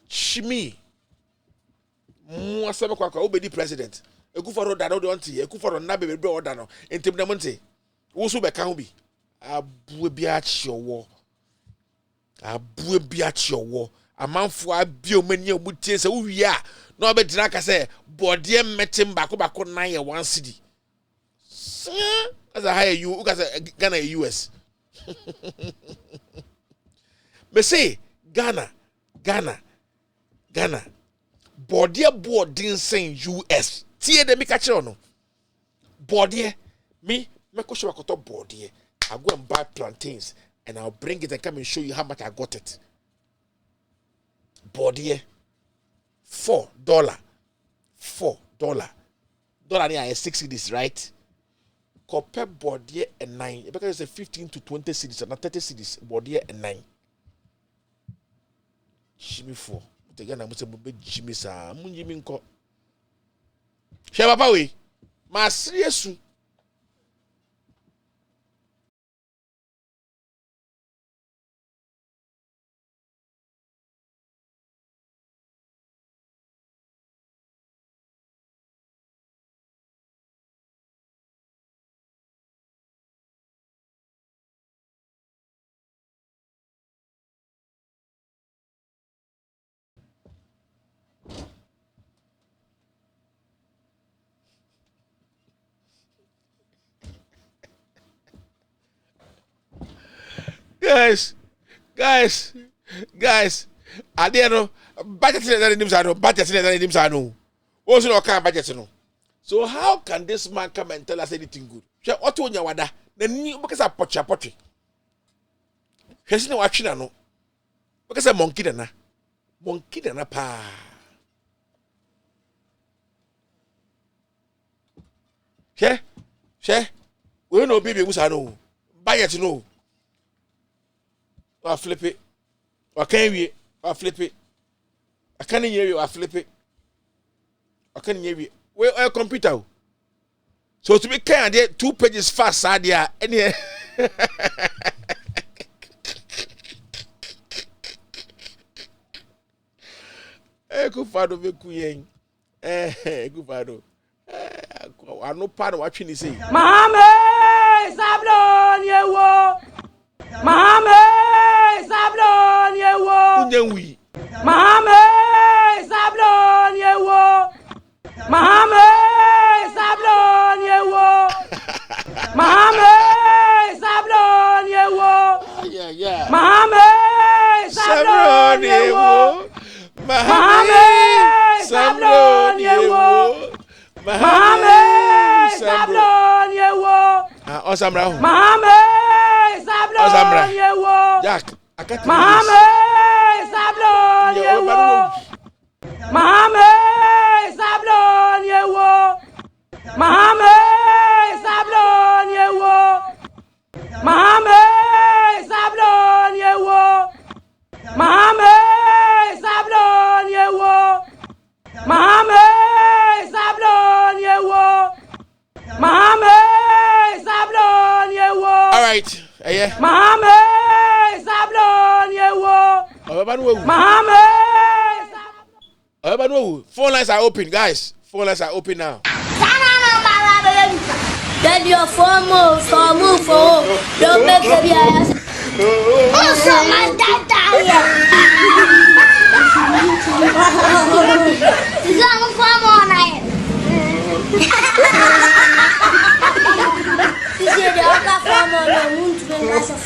Shimi. Mwasema kwa who be the president? AKUFO da no don't see. AKUFO na be bro order no. Intimidamente. Wo so be kan bi. Abue bi achi owo. Abue bi achi owo. Amanfo abi o mani omutie se wo wi a na obe dina ka se bode metem bako na ye 1 cedi. As a higher you as a Ghana US. Me say Ghana. Body boarding saying US. Tie de me catch on. Body me ko show akoto body. I go and buy plantains and I'll bring it and come and show you how much I got it. Body $4. $4. Dollar near 6 cedis, right? Compare body and 9. Because it's 15 to 20 cedis and 30 cedis. Body and 9. Jimmy 4. Tegana must be Jimmy sa. Jimmy nko. She papa we. Ma serious. Guys, I didn't know budget names I know. Also no kind budget no. So how can this man come and tell us anything good? She auto nya wada. Na ni because I pochi. She say no watch na no. Because I monkey na. Monkey na pa. She we no baby musa no. Budget no. I flip it. I can't we? I flip it. I can't hear you. I flip it. I can't hear you. Where are your computer? So to be kind, there 2 pages fast, there. Any. AKUFO do be kuyen. Gufado. I know part of what you say. Mame Sablon yewo. Mame Sablon yewo. Unyanwi. Mame Sablon yewo. Mame Sablon yewo. Mame Sablon yewo. Yeah. Mame Sablon yewo. Mame Sablon yewo. Mame Sablon yewo. Osamra. Mame Sablon yewo. Jack. I can't Mame Sablon yewo. Mame Sablon yewo. Mame Sablon yewo. Mame Sablon yewo. Mame Sablon yewo. Mame Sablon yewo. Mame Sablon yewo. All right. Yeah. Mame Sablon yewo. Mame Phone lines are open, guys. Phone lines are open now. Get your phone move for move for. Don't make baby ass. Also, my dad here. Is that a phone on it? Is it the other phone on the moon to be nice of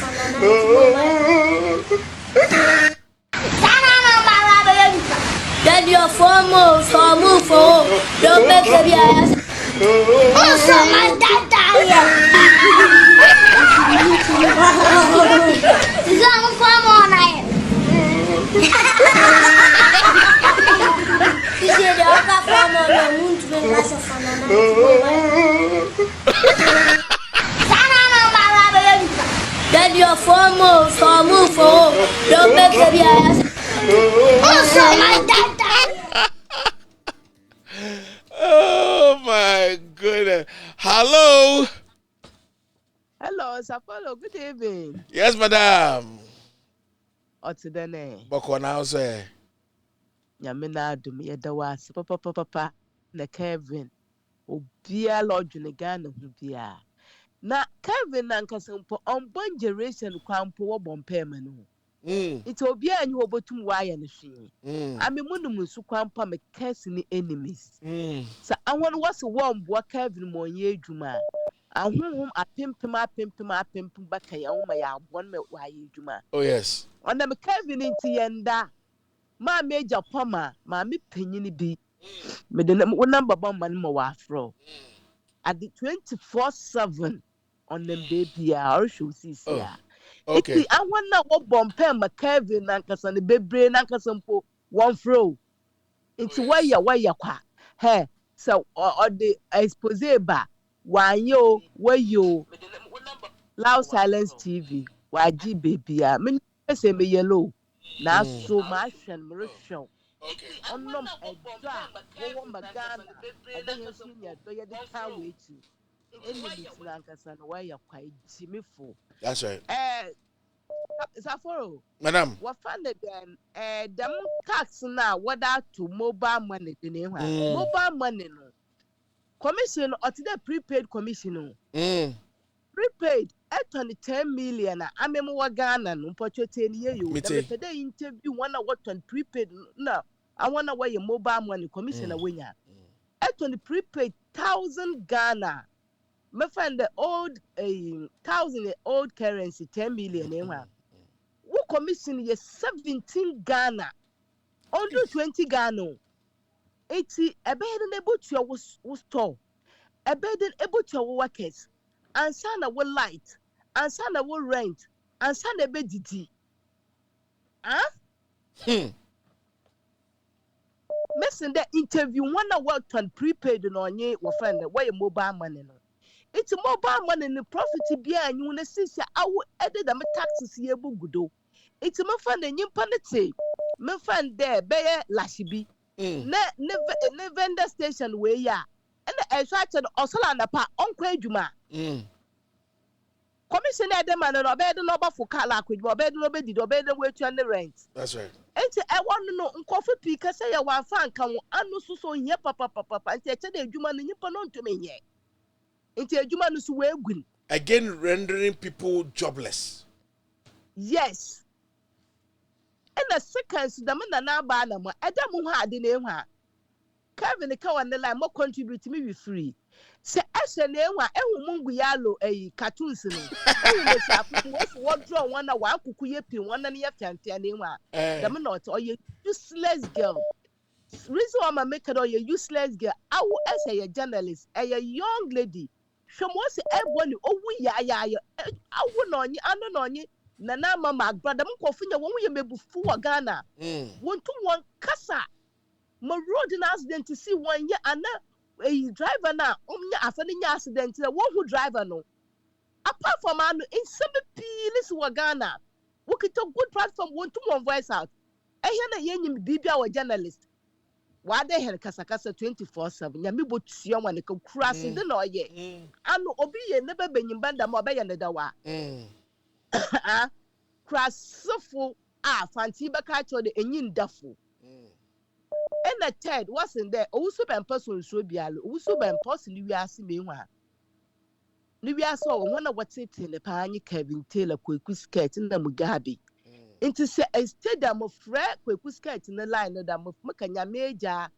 Get your phone move for. Don't make baby ass. Also, my dad here. Is that a phone on it? Is it the other phone on the moon to be nice of Get your phone move for. Don't make baby ass. Also, my dad. Oh my goodness. Hello. Hello, Sapolo. Good evening. Yes, madam. Otidene. Boko now, sir. Yamina dumi edawas. Papa. Na Kevin. Obia Lord Junigana Hubia. Na Kevin Nankasampo on bon generation kwampo wo bompemanu. It's Obia and you obotum wire and she. I mean, Munum Sukwampa me cursing enemies. So I want what's a warm what Kevin Moye Juma. And whom I pimp back a my 1 minute why you Juma. Oh, yes. On the Kevin in Tienda. My major pomma, my me penny be. Me the number bomb more afro. At the 24/7 on them baby, I should see. Okay. I want now what bomper my Kevin Nankas and the baby Nankasampo one throw. It's why ya qua. Hey, so or the expose ba. Why yo, where you loud silence TV. Why G baby? I mean, say me yellow. Now so much and show. On them a drop. One magana. I don't see ya. Do you can't wait to. Enemies Nankas and why you're quite Jimmy for. That's right. Saforo. Madam. What fun again? Them tax now. What that to mobile money? Mobile money no. Commission or today prepaid commission no. Prepaid at 10 million. I mean, what Ghana no portrait you. Today interview one of what on prepaid no. I wanna wear your mobile money commission a winner. At 20 prepaid 1,000 Ghana. Me find the old 1,000 old currency 10 million. Who commission ye 17 Ghana. Under 20 Ghana. 80 a bed in a butcher was store. A bed in a butcher workers. And sana will light. And sana will rent. And sana bed DT. Huh? Missing the interview one hour to prepaid on ye or friend where your mobile money. It's a mobile money and the profit be and you want to see I will edit them taxes here bugudo. It's a mufan and you panity. Mufan there, bear lashibi. Ne vendor station where ya. And I tried also on the part on Quajuma. Commissioner the man and obey the number for Kala, which obey nobody, obey the way to the rent. That's right. And Enti e won no nkofo pi ka say ya wan fa nka wo anu so nye papa enti e che de adwuma no nyipa no ntumi nye. Enti adwuma no so we gun. Again rendering people jobless. Yes. And the seconds the man na ba na mo eda mo ha ade na ehu a. Kevin ka wan line mo contribute me be free. Se ehye na ehu a ehu mungu yalo cartoons no. Ehu me shafu wo draw one na wa kuku ye pin one na ye fianfia na ehu a. The man not or you useless girl. Reason why I make it or you useless girl. I will as a journalist, a young lady. She was everybody. Oh, we ya. I will on you. I don't know you. Nana mama, brother, Mkofinya, when we may be full Ghana. 1 to 1 Casa. My road in accident to see 1 year and a driver now. After the accident, the one who driver no. Apart from man, in some peace Ghana. We could talk good platform 1 to 1 voice out. I hear a young baby our journalist. Why they had Casacasa 24/7? Yami boots young one, the cross in the noye. And obi never been in banda mobile and the dawa. Cross so full, fancy back to the engine duffel. And the third wasn't there. Also, by person should be also by person you are seeing one. Maybe I saw one of what's it in the Pani Kevin Taylor quick skirt in the Mugabe. Into say a stadium of fred quick skirt in the line of them of Macanya Major,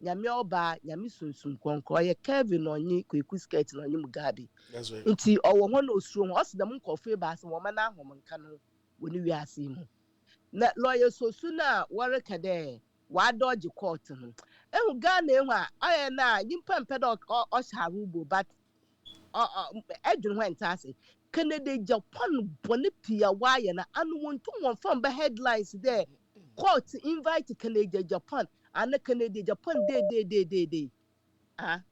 Yamioba, Yamisun Concoy, Kevin on ye quick skirt on you Mugabe. That's right. Into our one of strong us the monk of Fabas woman woman canoe when we are seeing. That lawyer so sooner work a day. Why dodge court? And Ghana, I am now, you pump pedok or Sharubo, but Edwin went as it. Canada, Japan, Bonipia, why and I want to one from the headlines there. Court invite Canada, Japan, and the Canada, Japan, day. Ghana,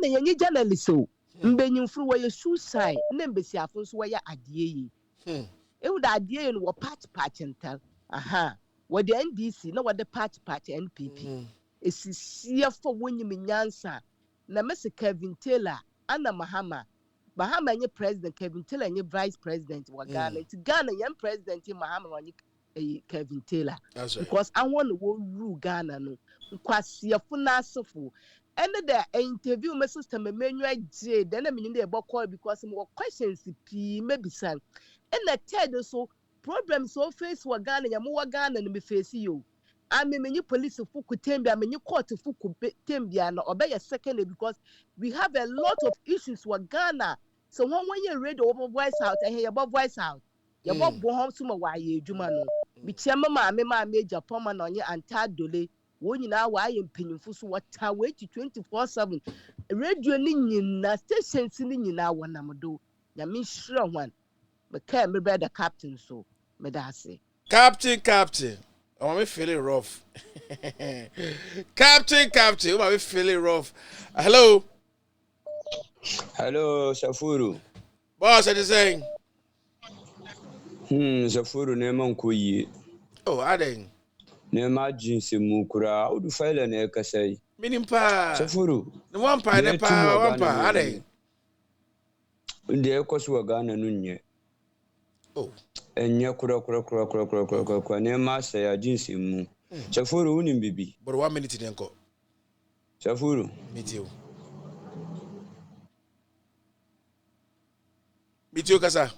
any journalist so. Mbenyum through where your shoe sign, Nembesi afons where adie. It would idea and what patch and tell. What the NDC, no what the patch NPP. It's here for when you mean answer. Na Mr. Kevin Taylor, Anna Mahama nye president Kevin Taylor nye vice president wa Ghana. It's Ghana young president Mahama Kevin Taylor. That's right. Because I want to rule Ghana no. Because you funa sofu. And the interview my sister me menu J. Then I mean they about call because more questions maybe son. And the third so problems so face wa Ghana ya mo wa Ghana no me face you. I mean, many police of Fuku Tembia, I mean, you court of Fuku Tembia, or by a second because we have a lot of issues with Ghana. So when you read over voice out, I hear about voice out. You bought Bohom Suma, why you, Jumano. Bichama, my major Poman on you and Tad Dole, when you now why in Pinfusu, what time wait to 24/7. Radio Ninian, station singing in our one Namado. Yamin sure one. But can't be the captain, so, Medasi. Captain. I'm feeling rough. Captain, I'm feeling rough. Hello, Safuru. Boss, what you saying? Safuru neman koyi. Oh, Aden. Nema jinsi mukura. Udu faila ne kasai. Minimpa. Safuru. The one pa, Aden. Ndiye kosuwa Ghana nunye. Oh. Enye kura nema saya jinsi mu. Safuru uni bibi. But 1 minute then go. Safuru. Meet you, Kasa.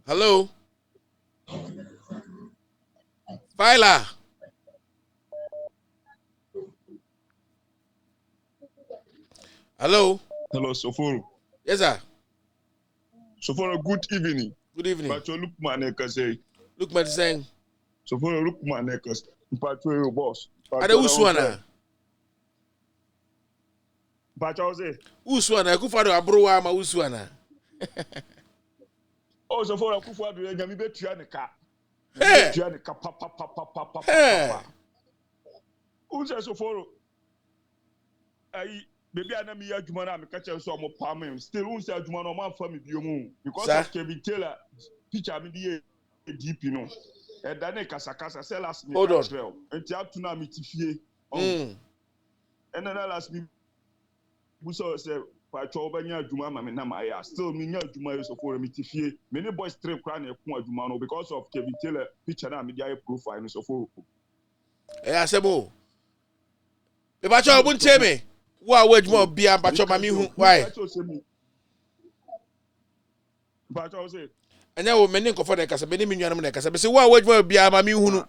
Hello. Phyla. Hello, Safuru. Yes, sir. Safuru, good evening. Good evening. But you look maneka say. Look, man, saying. Safuru, look maneka. But your boss. Are Uswana? But I was there. Uswana, AKUFO abrowa ma Uswana. Oh, Safuru, AKUFO do you be tianika? Hey. Tianika papa. Who's Safuru? Baby, I never hear Jumana, I'm catching some more palm. Still, won't say Jumana, my family, because of Kevin Taylor, picture me deep, you know. And then Casacasa sell us me as well. And Tiatuna Mitifie. And then I asked me, who saw say, pacho banya adwuma ma me na ma ya still me nya adwuma so for me tifie me ne boys trip kra na ekun adwuma no because of Kevin Taylor picture na me dia profile no so for asebo me pacho obun cheme wo a wadwuma bia pacho ma me hu why pacho say anya wo me ne nkofo na kasa me ne me nuanum na kasa be se wo a wadwuma bia ma me hu no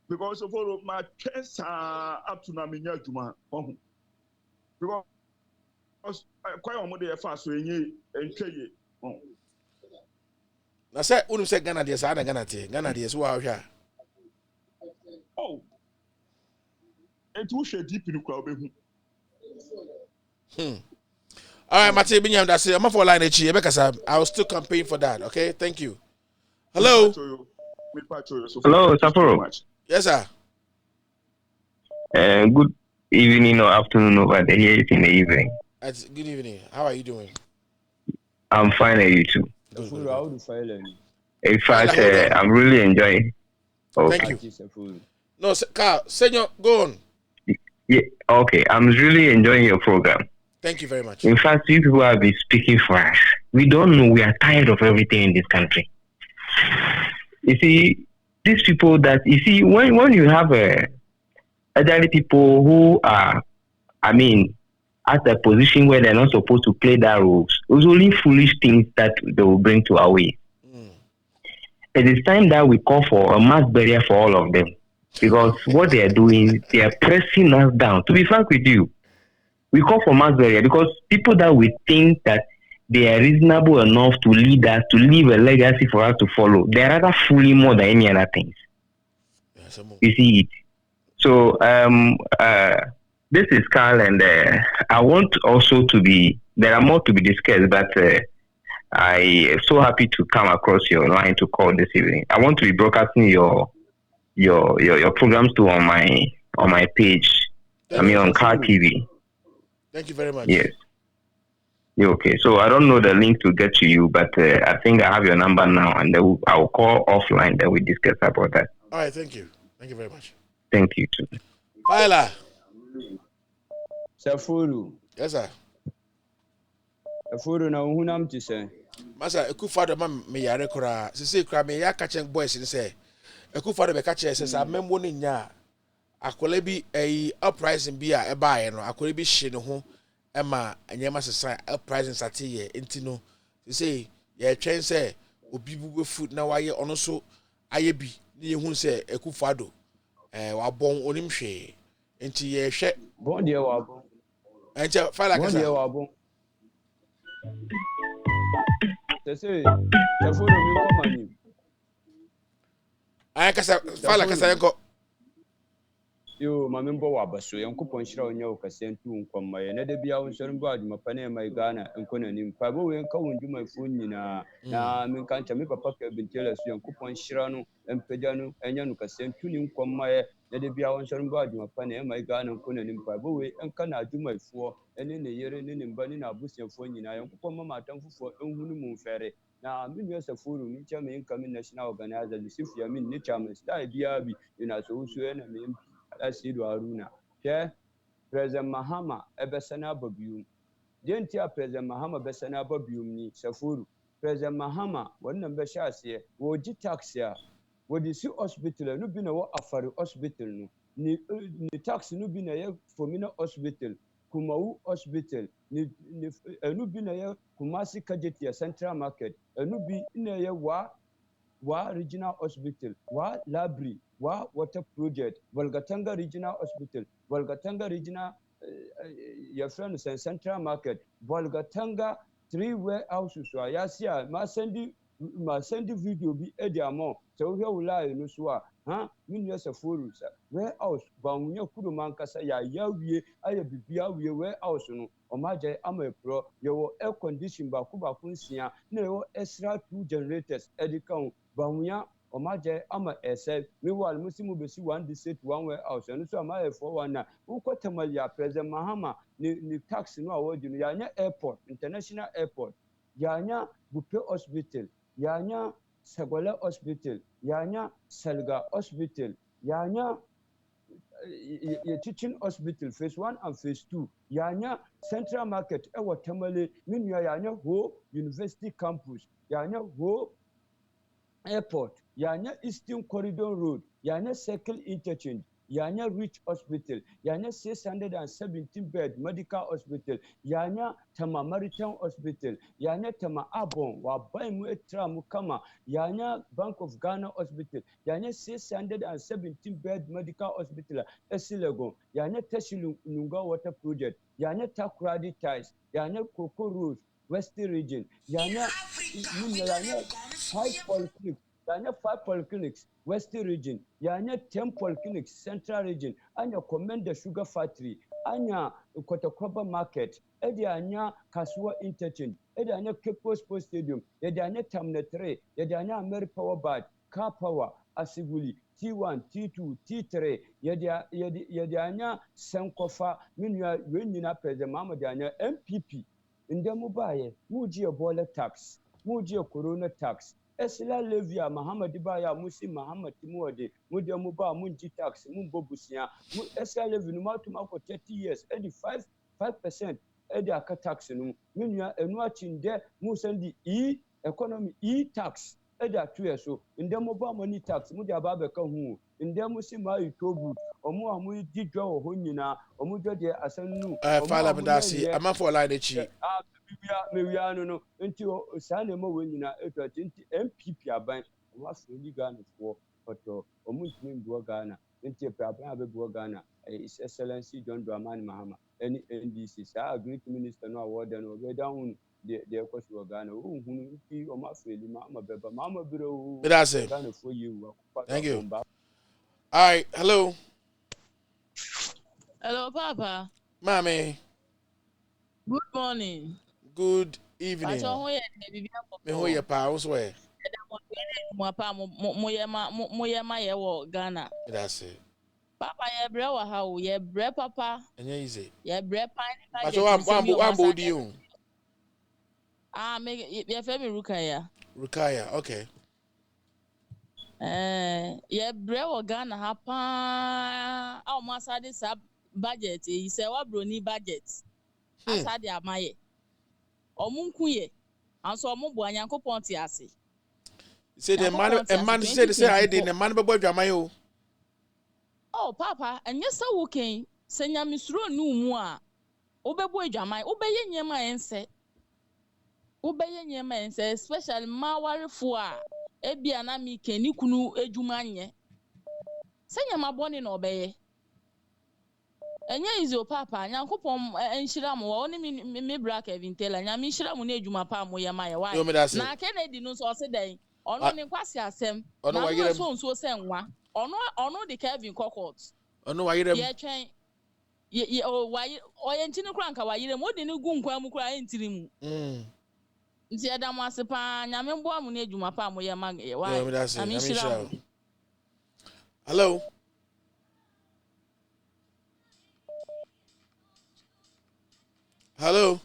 because so for my chance up to na me nya adwuma because quite on dey fa so enye entweye na say unu say Ghana dey sa na Ghana dey so wa hwa oh and who should deep in the crowd all right Mate binyam that say I'm for line echi ebekasa I will still campaign for that. Okay, thank you. Hello Saforo. Yes sir. Good evening or afternoon over there. Here it's in the evening. Good evening. How are you doing? I'm fine, and you too. In fact, I'm really enjoying. Okay. Thank you. No, Carl, Senor, go on. Yeah, okay. I'm really enjoying your program. Thank you very much. In fact, you people have been speaking for us. We don't know. We are tired of everything in this country. You see, these people that, you see, when you have elderly people who are, I mean, at a position where they're not supposed to play that roles, it's only foolish things that they will bring to our way. It is time that we call for a mass burial for all of them. Because what they are doing, they are pressing us down. To be frank with you, we call for mass burial because people that we think that they are reasonable enough to lead us, to leave a legacy for us to follow, they are rather fooling more than any other things. You see it. So, this is Carl, and I want also to be, there are more to be discussed, but I am so happy to come across your line to call this evening. I want to be broadcasting your programs too on my page. On Car TV. Thank you very much. Yes. You're okay. So I don't know the link to get to you, but I think I have your number now, and I will call offline. Then we discuss about that. All right. Thank you. Thank you very much. Thank you too. Paila. Safuru. Yes, sir. Safuru na uhunam ti say. Masa AKUFO man me yare kura. Sisi kura me ya catch boys ni say. AKUFO be catch say sa membo ni nya. Akola bi uprising bi a eba ye no. Akola bi hye ne ho ema anyema sesa uprising sate ye enti no. Sisi ye twen say obi bu food na waye ono so aye bi ni ye hu say AKUFO wabon onim hwe. Enti ye hwe bon de wabon. Enti fala kasa. Bon de wabon. Sese Safuru mi komani. Ay kasa fala kasa yanko. Yo mame mbo wabaso yankopon hira onya okasentu nkwamma ye na de bia wonso mbo adwuma pa na mai Ghana nkona nim pa bo we nka wondwuma fu nyina na min kan cha me papa ka bintela su yankopon hira no empeda no enya no kasentu ni nkwamma ye na de bia wonso mbo adwuma pa na mai Ghana nkona nim pa bo we nka na adwuma fu ene ne yere ne mba ne na abusiafo nyina yankopon mama atamfofo enhunu mu mfere na minyo Safuru mi cha me nka min national organizer Lucifer ya min ne chairman style bia bi ina so usu na me Asidu Aruna. Ke President Mahama ebesana babium. Dentia President Mahama besana babium ni Safuru. President Mahama wannan be shasiye woji tax ya. Wodi si hospital no bi na wo afari hospital no. Ni tax no bi na ye Fomina hospital, Kumawu hospital, ni enu bi na ye Kumasi Kajetia Central Market, enu bi na ye wa regional hospital, wa library, wa water project, Volgatanga regional hospital, Volgatanga regional your friend Central Market, Volgatanga 3 warehouses. So I see ma sendi video bi ediamo. So we will no so min yes Safuru warehouse ba munye kudu mankasa ya yawie aye bibia wie warehouse no omaje ama pro yo air condition ba ku nsia na yo extra 2 generators edikan ba munya omaje ama ese me wal musimu besi 1 district 1 warehouse no so ama for one na ukotamal ya President Mahama ni tax no awodi no ya nya airport international airport ya nya Bupe hospital ya nya Segole hospital ya nya Selga hospital ya nya your teaching hospital phase 1 and phase 2 yanya central market e watamale minua yanya ho university campus yanya ho airport yanya eastern corridor road yanya circle interchange yanya rich hospital yanya 617 bed medical hospital yanya tama maritime hospital yanya tama abon wa baimu etramu kama yanya bank of ghana hospital yanya 617 bed medical hospital esilegon yanya tessilunga water project yanya takradi ties yanya coco rose west region yanya 5 polyclinics yanya 5 polyclinics west region yanya 10 polyclinics central region anya Commander sugar factory anya Kotokoba market edi anya Kasua interchange edi anya Kepo sports stadium edi anya Terminal 3 edi anya Ameri power bad car power asiguli T1 T2 T3 yedi anya Senkofa minua wenina president Mahmoud anya MPP ndemu baye muji ebola tax muji corona tax Esila Levi Muhammad Baya Musi Muhammad Timuade Mudia Muba Munji tax Mumbobusia Esila Levi Numatuma for 30 years 5% edi aka tax no minua enuachi nde musendi economy tax edi atuye so ndemu ba money tax mudia ba ka hu ndemu si ma itobu omu amu didwa wo ho nyina omu dwode asanu fala medasi amafo line echi mewia no nti saa na mo wenyina etwati nti MPP aban o afrodi Ghana fo oto o muntimi mbuo Ghana nti aban abebuo Ghana His Excellency John Dramani Mahama any NDC saa Great Minister no award no be down the ekoso Ghana o hunu nti o afrodi Mahama beba Mahama biro Ghana fo yiwu. Thank you. All right, hello Papa. Mommy. Good morning. Good evening. Me ho ye pa wo so e. Moyema ye wo Ghana. That's it. Papa ye bre wa ha wo ye bre papa. Enye easy. Ye bre pan. But one di you. Me ye fe me Rukaya. Rukaya, okay. Ye bre wo Ghana ha pa. A mo asade sa budget e se wa broni budget. Asade amaye. Omunkuye anso omugbo anyankopon ti ase say the man say I did the man be dwaman o. Oh papa enye sa woken senya misuro nu mu a obebo adwaman obeye nyema ense especially mawarefo a ebia na mi keni kunu ejuma nye senya mabone na obeye enye izo papa nyankopon enhira mo wo ni me bra Kevin Taylor nya me nhira mo na edwuma pa mo ye maye why na Kennedy no so se den ono ni kwase asem na no so se nwa ono de Kevin Cockort ono wayire ye twen ye o ye ntini kura nka wayire mo de ni gu nkwa mu kura entiri mu nti eda mo ase pa nya me mbo mo na edwuma pa mo ye maye why na me nhira mo. Hello. Hello.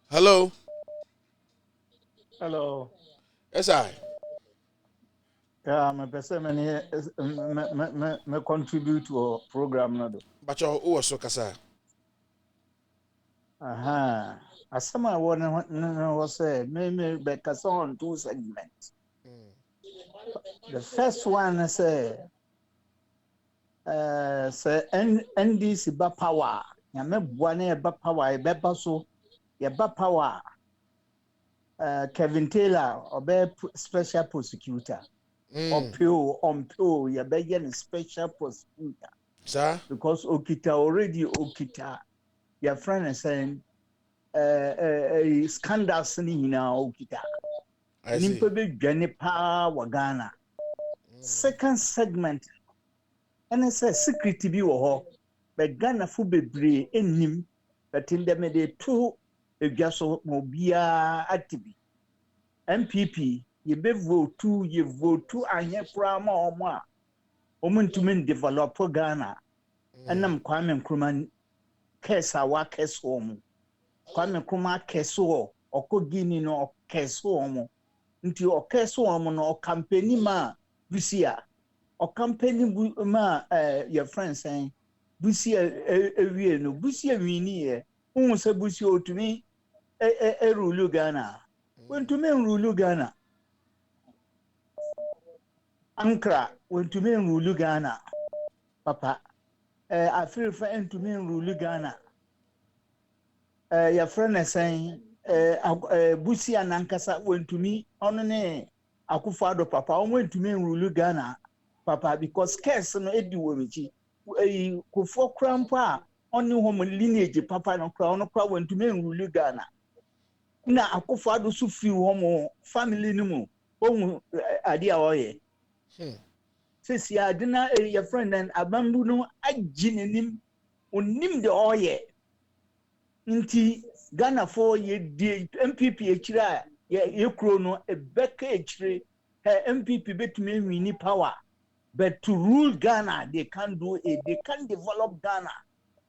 Hello. Hello. Yes, I. Yeah, my person me contribute to a program na do. But you who so kasa. Aha. Asama was say me be kasa on two segments. The first one say NDC ba power. Nyame bua na ba power e beba so ye ba power. Kevin Taylor obe special prosecutor. Ompio ye be yen special prosecutor. Sir? Because Okita your friend is saying scandals ni hina Okita. Nimpe be dwane pa wa Ghana. Second segment and it says security bi wo ho be Ghana fu bebre enim but in them dey two edwaso mo bia atibi MPP ye be vote anye prama omo a omuntumi develop Ghana enam Kwame Nkrumah kesa wa keso omo Kwame Nkrumah keso okogini no keso omo nti okeso omo no campaign ma busia o campaign ma your friends saying busia ewie no busia wini ye hu se busia otumi rule Ghana wentumi rule Ghana Ankara wentumi rule Ghana papa Afrifa entumi rule Ghana your friend saying busia nankasa wentumi ono ne AKUFO papa o wentumi rule Ghana papa because case no edi womichi kofo krampa oni hom lineage papa no kra ono kra wentumi rule Ghana na AKUFO so fi hom family ni mu ohun ade a oye sisi adina your friend and abambu no agyinenim onim de oye nti Ghana for ye MPP echira ye kro no ebeka echire MPP betumi wini power but to rule Ghana they can't do it, they can't develop Ghana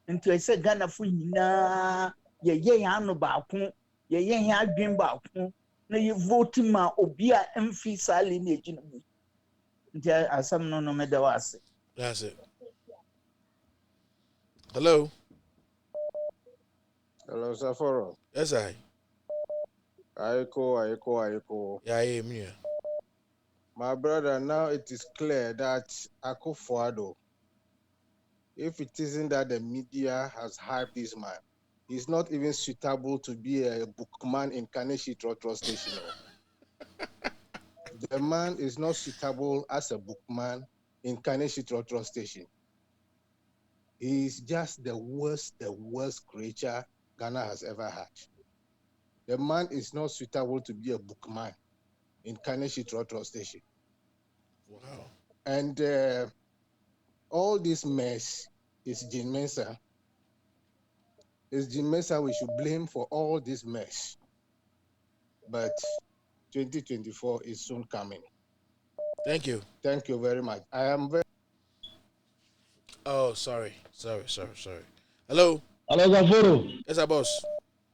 until I say Ghana for nyina ye anu ba ko ye adwen ba ko na ye vote ma obi a mfi sale na ejina mu nti asam no me da wase. That's it. Hello. Hello, Saforo. Yes, I. Aiko. Yeah, me. My brother, now it is clear that AKUFO, if it isn't that the media has hyped this man, he's not even suitable to be a bookman in Kaneshi Trotro Station. The man is not suitable as a bookman in Kaneshi Trotro Station. He's just the worst creature Ghana has ever had. The man is not suitable to be a bookman in Kaneshi Trotro Station. Wow. And all this mess is Jin Mensa. It's Jin Mensa we should blame for all this mess. But 2024 is soon coming. Thank you. Thank you very much. I am very... Oh, sorry. Hello. Hello, Zaforo. Yes, boss.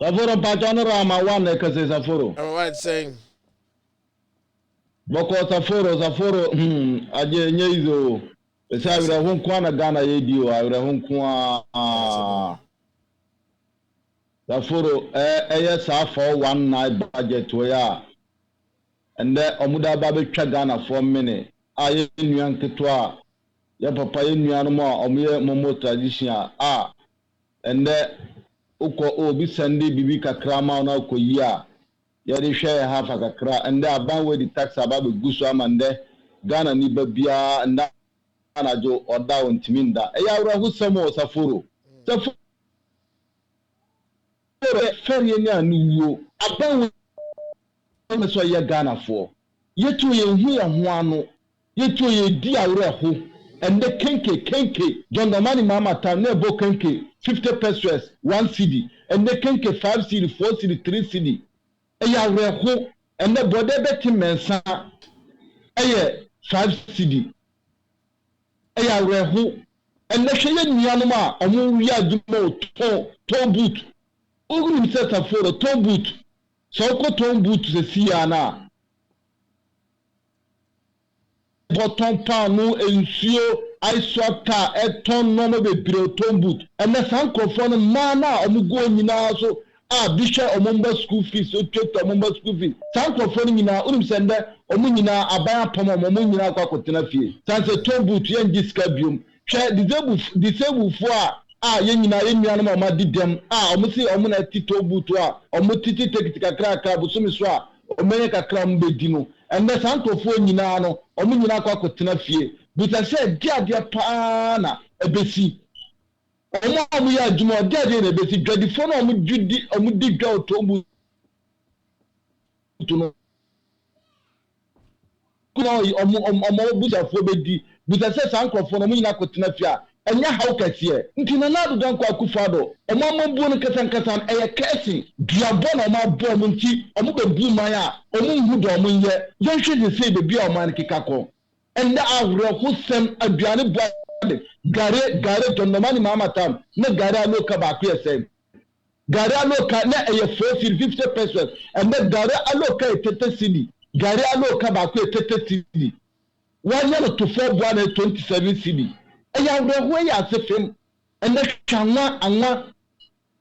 Zaforo, Pachano Rama, one Nekase Zaforo. I'm right saying. Boko Zaforo, Aje Nyezo. Esa awira ho kwa na Ghana yedi o awira ho kwa Zaforo eye sa 419 budget we ya ende omuda ba betwa Ghana for minute aye nuan ketwa ya papa ye nuan mo a omuye momo tradition a ende uko obi sende bibi kakra ma na ukoyi a ya de hwe half kakra ende aban we di tax aba be guso amande Ghana ni babia enda anajo oda ontiminda eya awra husamo Saforo Ferry ni anuwo aban we so ye Ghana for yetu ye hu ye ho ano yetu ye di awra ho ende kenke John Domani mama tam na ebo kenke 50 pesos 1 cedi ende kenke 5 cedi 4 cedi 3 cedi eya awra ho ende bode beti mensa eye 5 cedi eya rehu enne hweye nuanom a omo wi adwuma ton boot oguru se Saforo ton boot so ko ton boot se sia na bottom panu ensuo aisota eton no mo bebre ton boot enne sankrofo no mana omo go nyina so a bisha omomba school fees o tweta omomba school fees sankrofo no nyina unim sende omo nyina abaya pom omo nyina kwakotena fie sanse ton boot yen diska biom hwe disabled fo a yen nyina yen nyana ma ma didem a omo si omo na tito boot a omo titi tekiti kakra bu so mi so a omenye kakra mo bedi no ende sankrofo nyina no omo nyina kwakotena fie buta se dia pa na ebesi omo ya adwuma dia na ebesi dwadifo na omo di dwa otombu no kuna omo busafo bedi buta se sankrofo no nyina kotena fia enya haw kase nti na nadu dan kwa AKUFO omo bu no kasan eye kase duabo na omo bo mo nti omo bebu man a omo hu do omo ye yenhwe de se bebi a omo an kikako enda awre husem aduane bo gare tondomani mama tam na gare aloka ba ku yesem gare aloka na eye 450 pesos and then gare aloka 30 cedi gari alo ka ba ko 30 cedi wanya no to 4 bua na 27 cedi eya wure ho ya se fem ene twanwa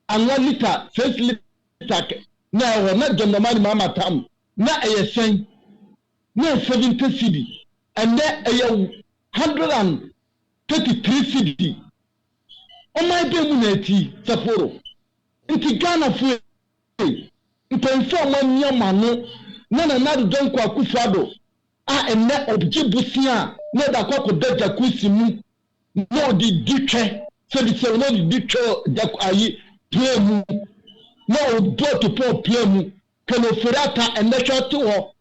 anwa liter 6 liter na ho na jondomani mama tam na eyesen na 70 cedi and then 133 cedi o mai be mu na ti Saforo nti Ghana fu mpenso mo nyama no na don kwa AKUFO enne obje busia na da kwa kodaja kusi mu no di ditwe so di se no di ditwe da ayi play mu no do to play mu kano furata enne shoti ho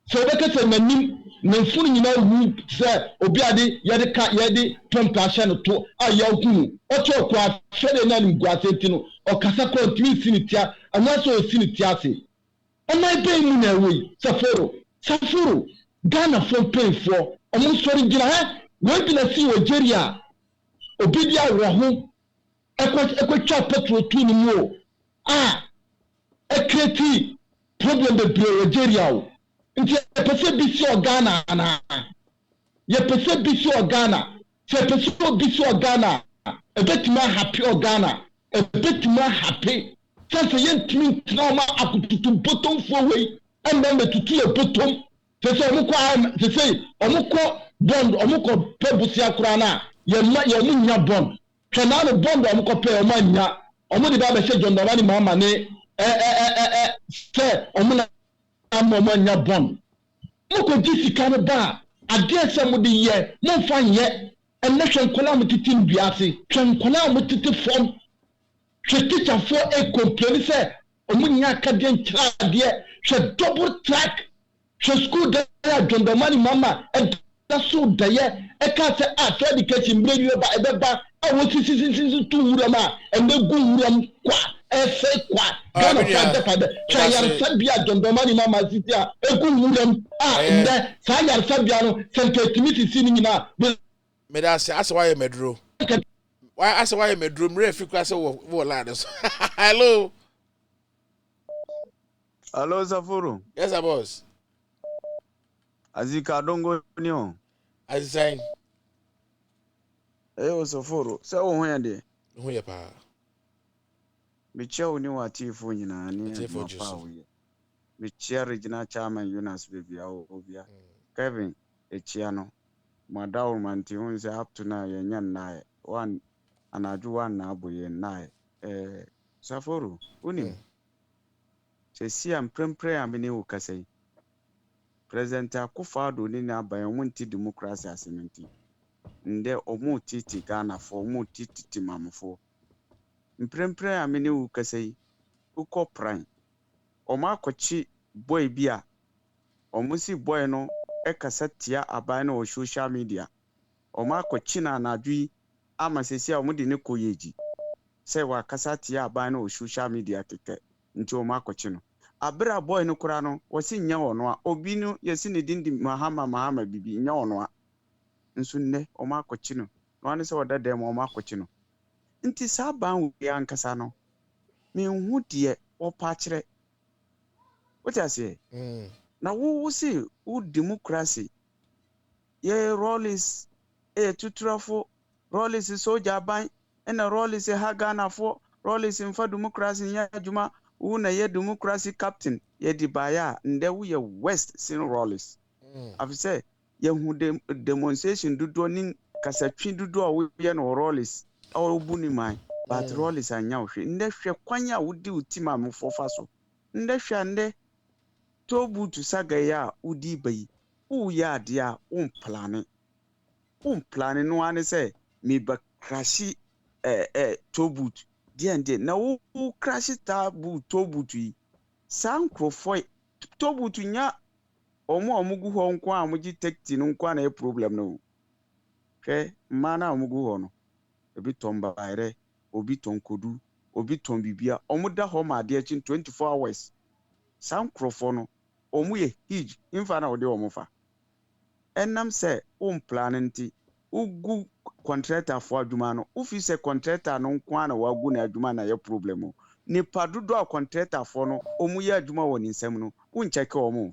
so be kese nanim na mfunu nyina wu se obi ade yede pump ahye no to aya okunu ocho kwa fere na ngwasenti no okasa ko ntimi sinitia anaso osinitia se omai be mu na we Saforo Ghana from pay for almost sorry gina ha we bi na si Nigeria obi dia wo ho ekwa petrol tu ni mu create problem be Nigeria o nti pese bi si Ghana na ye pese bi si Ghana se pese bi si Ghana ebetima happy Ghana ebetima happy sense yentimi trauma akututu bottom for we and then metutu e bottom se omukọ bond omukọ pebusia kura na ye mu nya bond kana no bond omukọ pe o ma nya omudi ba be se jondomani mama ne se omuna mo nya bond muko jisika no ba ade se mudi ye mo fa ye enne hwenkola mutitin biase hwenkola mutiti form hwetita fo e complain se omunya akade ntrade hwe double track school da jondomani mama da so da ye ka se education brevi ba ebeba awo sisi tu wurama ende gu wuram kwa ese kwa Ghana fada chayar sabia jondomani mama sitia egu wuram ende sayar sabia no sentimenti sini nyina me da se asa why medro why medro mre fi kwa se wo lad so hello Saforo. Yes boss. Azika dongo ni o. Azisai. Saforo. Se o ho yande. Ho ye pa. Me chew ni wa tifu nyina ni pa wo ye. Me chew regional chairman Yunus baby obia. Kevin Echiano. Madawo manti unse up to now ye nyan na one anaju one na aboye na Saforo uni. Se si am prempre amene wo kasai. President AKUFO ni na bayanwunti democracy asementi nde omu titi Ghana fo omu titi mamfo mprempre amene wu kasai uko prime omu akochi boy bia omu si boy no ekasa tia aban na o social media omu akochi na anadwi amasesi omu de ne koyeji se wa kasa tia aban na o social media keke nti omu akochi no abra boy no kura no wasi nya ono a obi no yesi ne dindi mahama bibi nya ono a nso nne o ma akochi no no ane se oda dem o ma akochi no nti sa ban wi ankasa no me hu de o pa kire what I say na wo si u democracy ye roles tuturafo roles soja ban ena roles ha Ghana fo roles mfa democracy nya adwuma una ye democracy captain ye di baya nde wo ye west sin rollers afise ye hu demonstration dudo nin kasatwi dudo a wo ye no rollers awu buni man but rollers anya wo hwe nde hwe kwanya wodi utima mfofa so nde hwe nde tobu tu saga ya udi bayi u ya dia plane no ane se me ba crashi tobu die na wo crash tabu tobutu yi sankrofo tobutu nya omugu ho nko amugi tekti no nko na problem no hwe mana omugu ho no obi tomba bayre obi tonkodu obi tombibia omuda ho ma de achi 24 hours sankrofo no omu ye huge infa na ode omufa enam se plan nti ugu contractor for adwuma no office contractor no nko na wagu na adwuma na ye problem ni padudo a contractor for no omu ye adwuma woni nsem no uncheke omu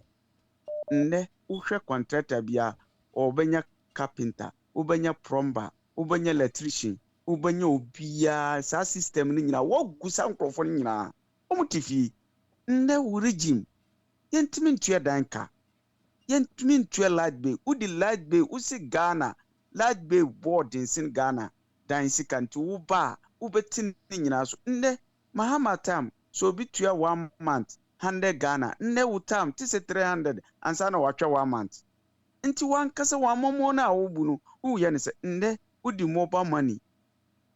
nnɛ wohwɛ contractor bia ɔbɛnya carpenter wobɛnya plumber wobɛnya electrician wobɛnya obiaa saa system no nyinaa wɔgu sa nkurɔfoɔ no nyinaa ɔmo te fie nnɛ wo regime yɛntumi ntua dan ka yɛntumi ntua light bill wodi light bill wosi Ghana light bill board nsin Ghana dan sika nti woba a wobɛti ne nyinaa so nnɛ Mahama tam so obi tua 1 month 100 Ghana nnɛ wo tam ti sɛ 300 ansa na watwa 1 month nti wankasa wamɔmɔ no a wobu no woyɛ ne sɛ nnɛ wodi mobile money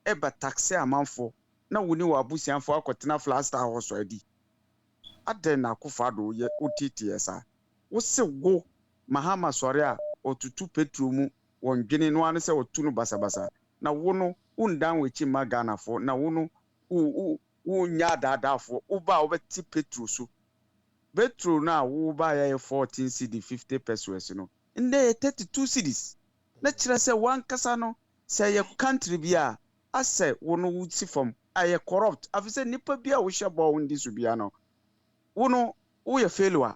eba taxi amanfo na woni wabusianfo akɔtena Flaster hɔ so adi adɛn na AKUFO yɛ wotitiɛ saa wose wo Mahama sɔre a otutu petro mu wɔndwene no ane sɛ otu no basabasa na wo no wondan wechi ma Ghana fo na wo no wo nya daadaafo wo ba wobɛti petro so petro na wo ba yɛ 14 cedi 50 pesos no ndɛ 32 cedis na kyerɛ sɛ wankasa no sɛ yɛ country bi a asɛ wo no wusi fam ayɛ corrupt afisɛ nipa bi a wo hyɛ bɔ wo ndi so bia no wo no wo yɛ failure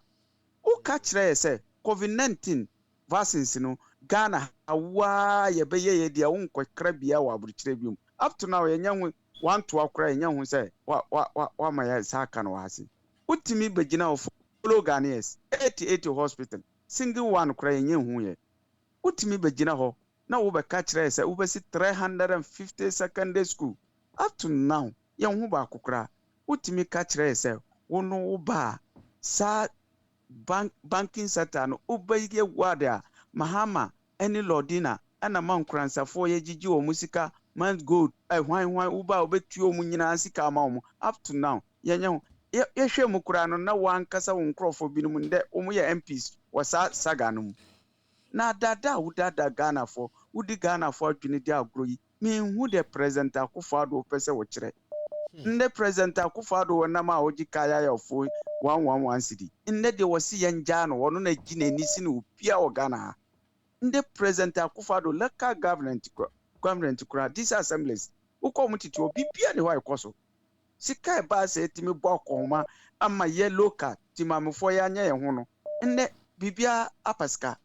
wo ka kyerɛ sɛ COVID-19 vaccines no Ghana awa ye bɛyɛ yɛ dia wo nkɔkra bia wɔ aburukyerɛ bi mu up to now yɛnya ho wanto akora yɛnya ho sɛ wa ma yɛ sa aka no wase utimi begina of follow Ghanaians 80 hospital single one kora yɛnya hu yɛ utimi begina hɔ na wo bɛka kyerɛ sɛ wo bɛsi 350 secondary school up to now yɛn ho ba akokra utimi ka kyerɛ sɛ wo no wo ba sa banking sector no ubayɛ wade a Mahama any Lordina ana mankuransafo ye gigi o musika man gold hwan uba obetuo mu nyina sika ma wo up to now yenya yehwe mu kura no na wankasa wo nkrofo bi no mu ndɛ wo yɛ MPs wasa saga no mu na dada wo dada Ghana fo wudi Ghana fo adwene di agro yi me hu de president AKUFO pese wo kyerɛ ndɛ president AKUFO na ma oji kaya ya fo 111 cedi ndɛ de wasi yɛngya no wono na gi na ni si no bia wo Ghana ndɛ president AKUFO local government kura these assemblies uko mutiti obi bia ne ho ikoso sika ba sɛ timi bɔ kɔma ama yɛ local timamfo ya anya yɛ ho no ndɛ bibia apaska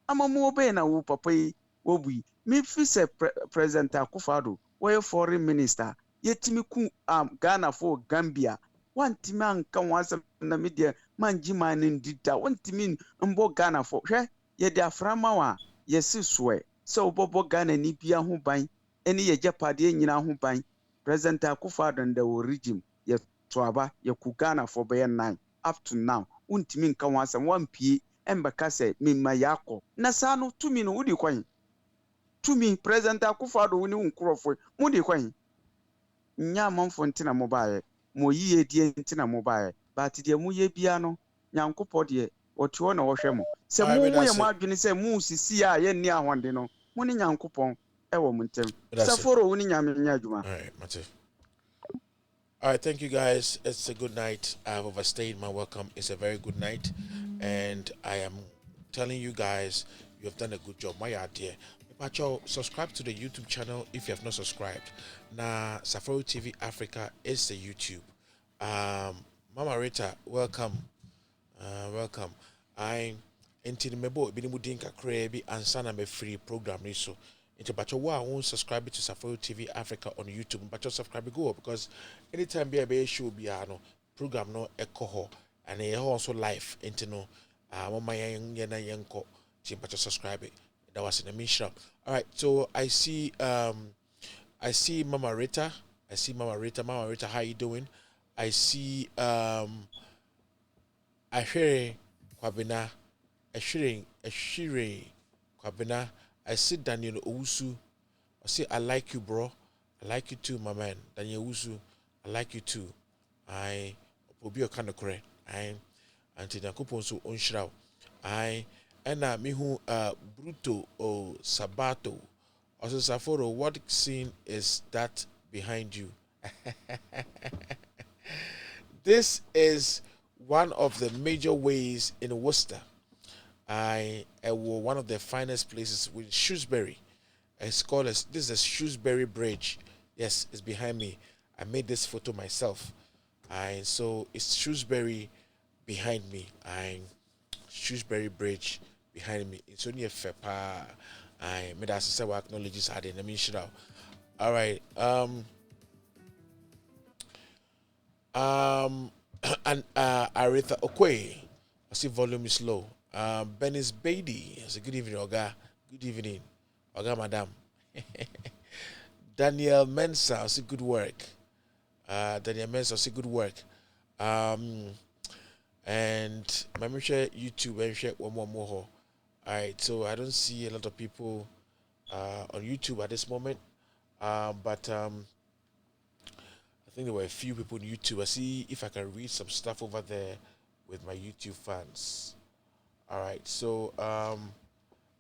ama mu obe na wo papa yi wobui me fi sɛ president AKUFO wo yɛ foreign minister yetimi ku Ghana fo Gambia wantimi anka wasɛm na media manji manin dita wantimi mbo Ghana fo hwɛ ye de aframa wa yesi soe sɛ obobo Ghana ni bia ho ban eni ye japade nyina ho ban president AKUFO nda wo regime ye toaba ye ku Ghana fo be 9 up to now wantimi nka wasɛm wampie embeka sɛ mimma yakɔ na saa no tumi no wudi kwan tumi president AKUFO woni nkrofo mudi kwan nya amanfo ntina mobile mo yiye die ntina mobile but de mu ye bia no nyankopɔ de otuo na wohwɛ mo se mu ye mo adwene se mu sisi a ye ni ahonde no mo ni nyankopɔ ɛwɔ mo ntem saforo wo ni nyame nya adwuma. All right, Mate. All right, thank you guys. It's a good night. I've overstayed my welcome. It's a very good night, and I am telling you guys, you have done a good job. My idea. Pacho, subscribe to the YouTube channel if you have not subscribed. Now, Safari TV Africa is the YouTube. Mama Rita, welcome. Welcome. I'm into the mebo binimudinka krebi and sana me free program so into Pacho wa won't subscribe to Safari TV Africa on YouTube. Pacho subscribe go because anytime be show be no program no echo and it also live into no mama yena yenko Pacho subscribe. That was in the mission. All right, so I see Mama Rita. Mama Rita, how you doing? I see Ashere Kwabena. Ashere Kwabena. I see Daniel Owusu. I say I like you, bro. I like you too, my man. Daniel Owusu. I like you too. I Obi Okano Kore. I Antina Kuponso Onshraw. I Ena mihu Bruto or Sabato. Also Saforo, what scene is that behind you? This is one of the major ways in Worcester. I one of the finest places with Shrewsbury. It's called this is the Shrewsbury Bridge. Yes, it's behind me. I made this photo myself. So it's Shrewsbury behind me. Shrewsbury Bridge behind me. It's only a fepa. I made us say what acknowledges had in the mission. All right. And Aretha Okwe. I see volume is low. Benis Beatty. I say good evening, Oga. Good evening, Oga, Madam. Daniel Mensah. I say good work. Daniel Mensah. I say good work. And my share YouTube and share one more. All right, so I don't see a lot of people on YouTube at this moment, but I think there were a few people on YouTube. I see if I can read some stuff over there with my YouTube fans. All right, so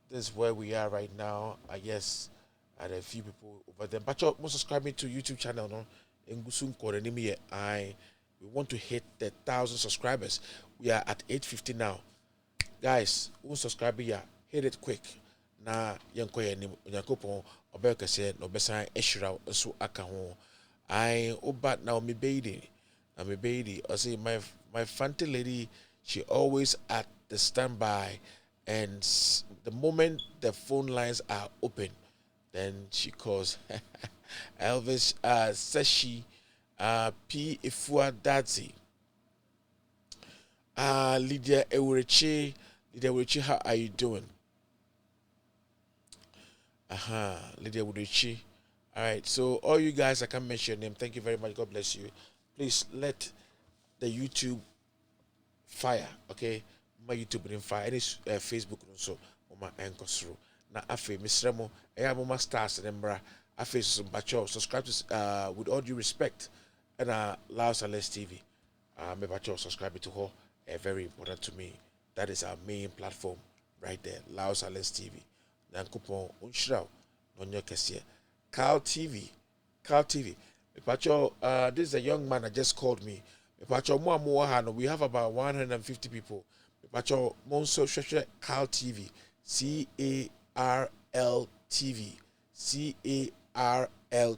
this is where we are right now. I guess I had a few people over there. But you're subscribing to YouTube channel, no? We want to hit the 1,000 subscribers. We are at 850 now. Guys, who subscribe here, hit it quick. Na yanko ya ni Nyankopon obeka se no besa ehira so aka ho. I obat na me baby. Na me baby. I say my fancy lady, she always at the standby, and the moment the phone lines are open, then she calls. Elvis Seshi P Ifua Dadzi. Lydia Ewurechi, how are you doing? Lydia Ewurechi. All right, so all you guys, I can't mention your name. Thank you very much. God bless you. Please let the YouTube fire, okay? My YouTube didn't fire. Any Facebook also. My anchors through. Na afe Misremo. I mama stars and embra. Afe some bacho. Subscribe to with all due respect. And Laos Ales TV. Me bacho subscribe to her. Very important to me. That is our main platform right there. Laos Ales TV. Nankupon Unshrao. Nonyo Kessie. Carl TV. Pacho, this is a young man that just called me. Pacho, we have about 150 people. Pacho, Monso Sheshe Carl TV. CARL TV. CARL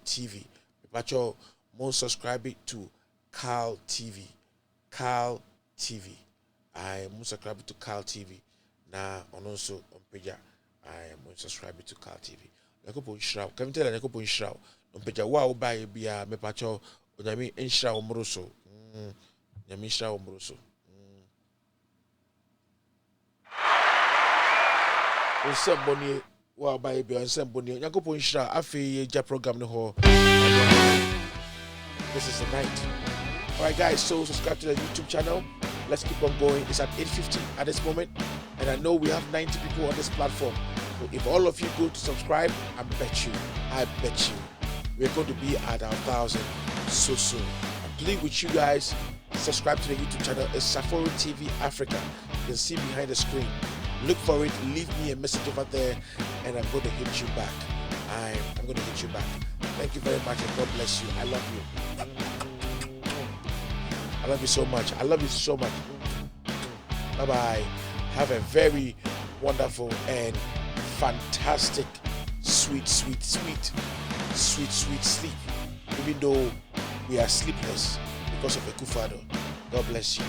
TV. Pacho, Mon subscribe to Carl TV. Carl TV. I am subscribe to Carl TV. Na also on page. I am subscribe to Carl TV. Nakopo Nshraw. Come tell Nakopo Nshraw. On page wa oba bia me pacho onyame Nshraw omroso. Nyame Nshraw omroso. Onsemboni wa oba bia onsemboni. Nakopo Nshraw afi ja program no ho. This is the night. All right, guys, so subscribe to the YouTube channel. Let's keep on going. It's at 8:50 at this moment, and I know we have 90 people on this platform. So if all of you go to subscribe, I bet you, we're going to be at 1,000 so soon. I plead with you guys, subscribe to the YouTube channel. It's Safari TV Africa. You can see behind the screen. Look for it. Leave me a message over there, and I'm going to hit you back. I'm going to hit you back. Thank you very much, and God bless you. I love you. I love you so much. I love you so much. Bye-bye. Have a very wonderful and fantastic, sweet sleep. Even though we are sleepless because of AKUFO. God bless you.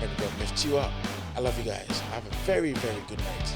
And God bless you. I love you guys. Have a very, very good night.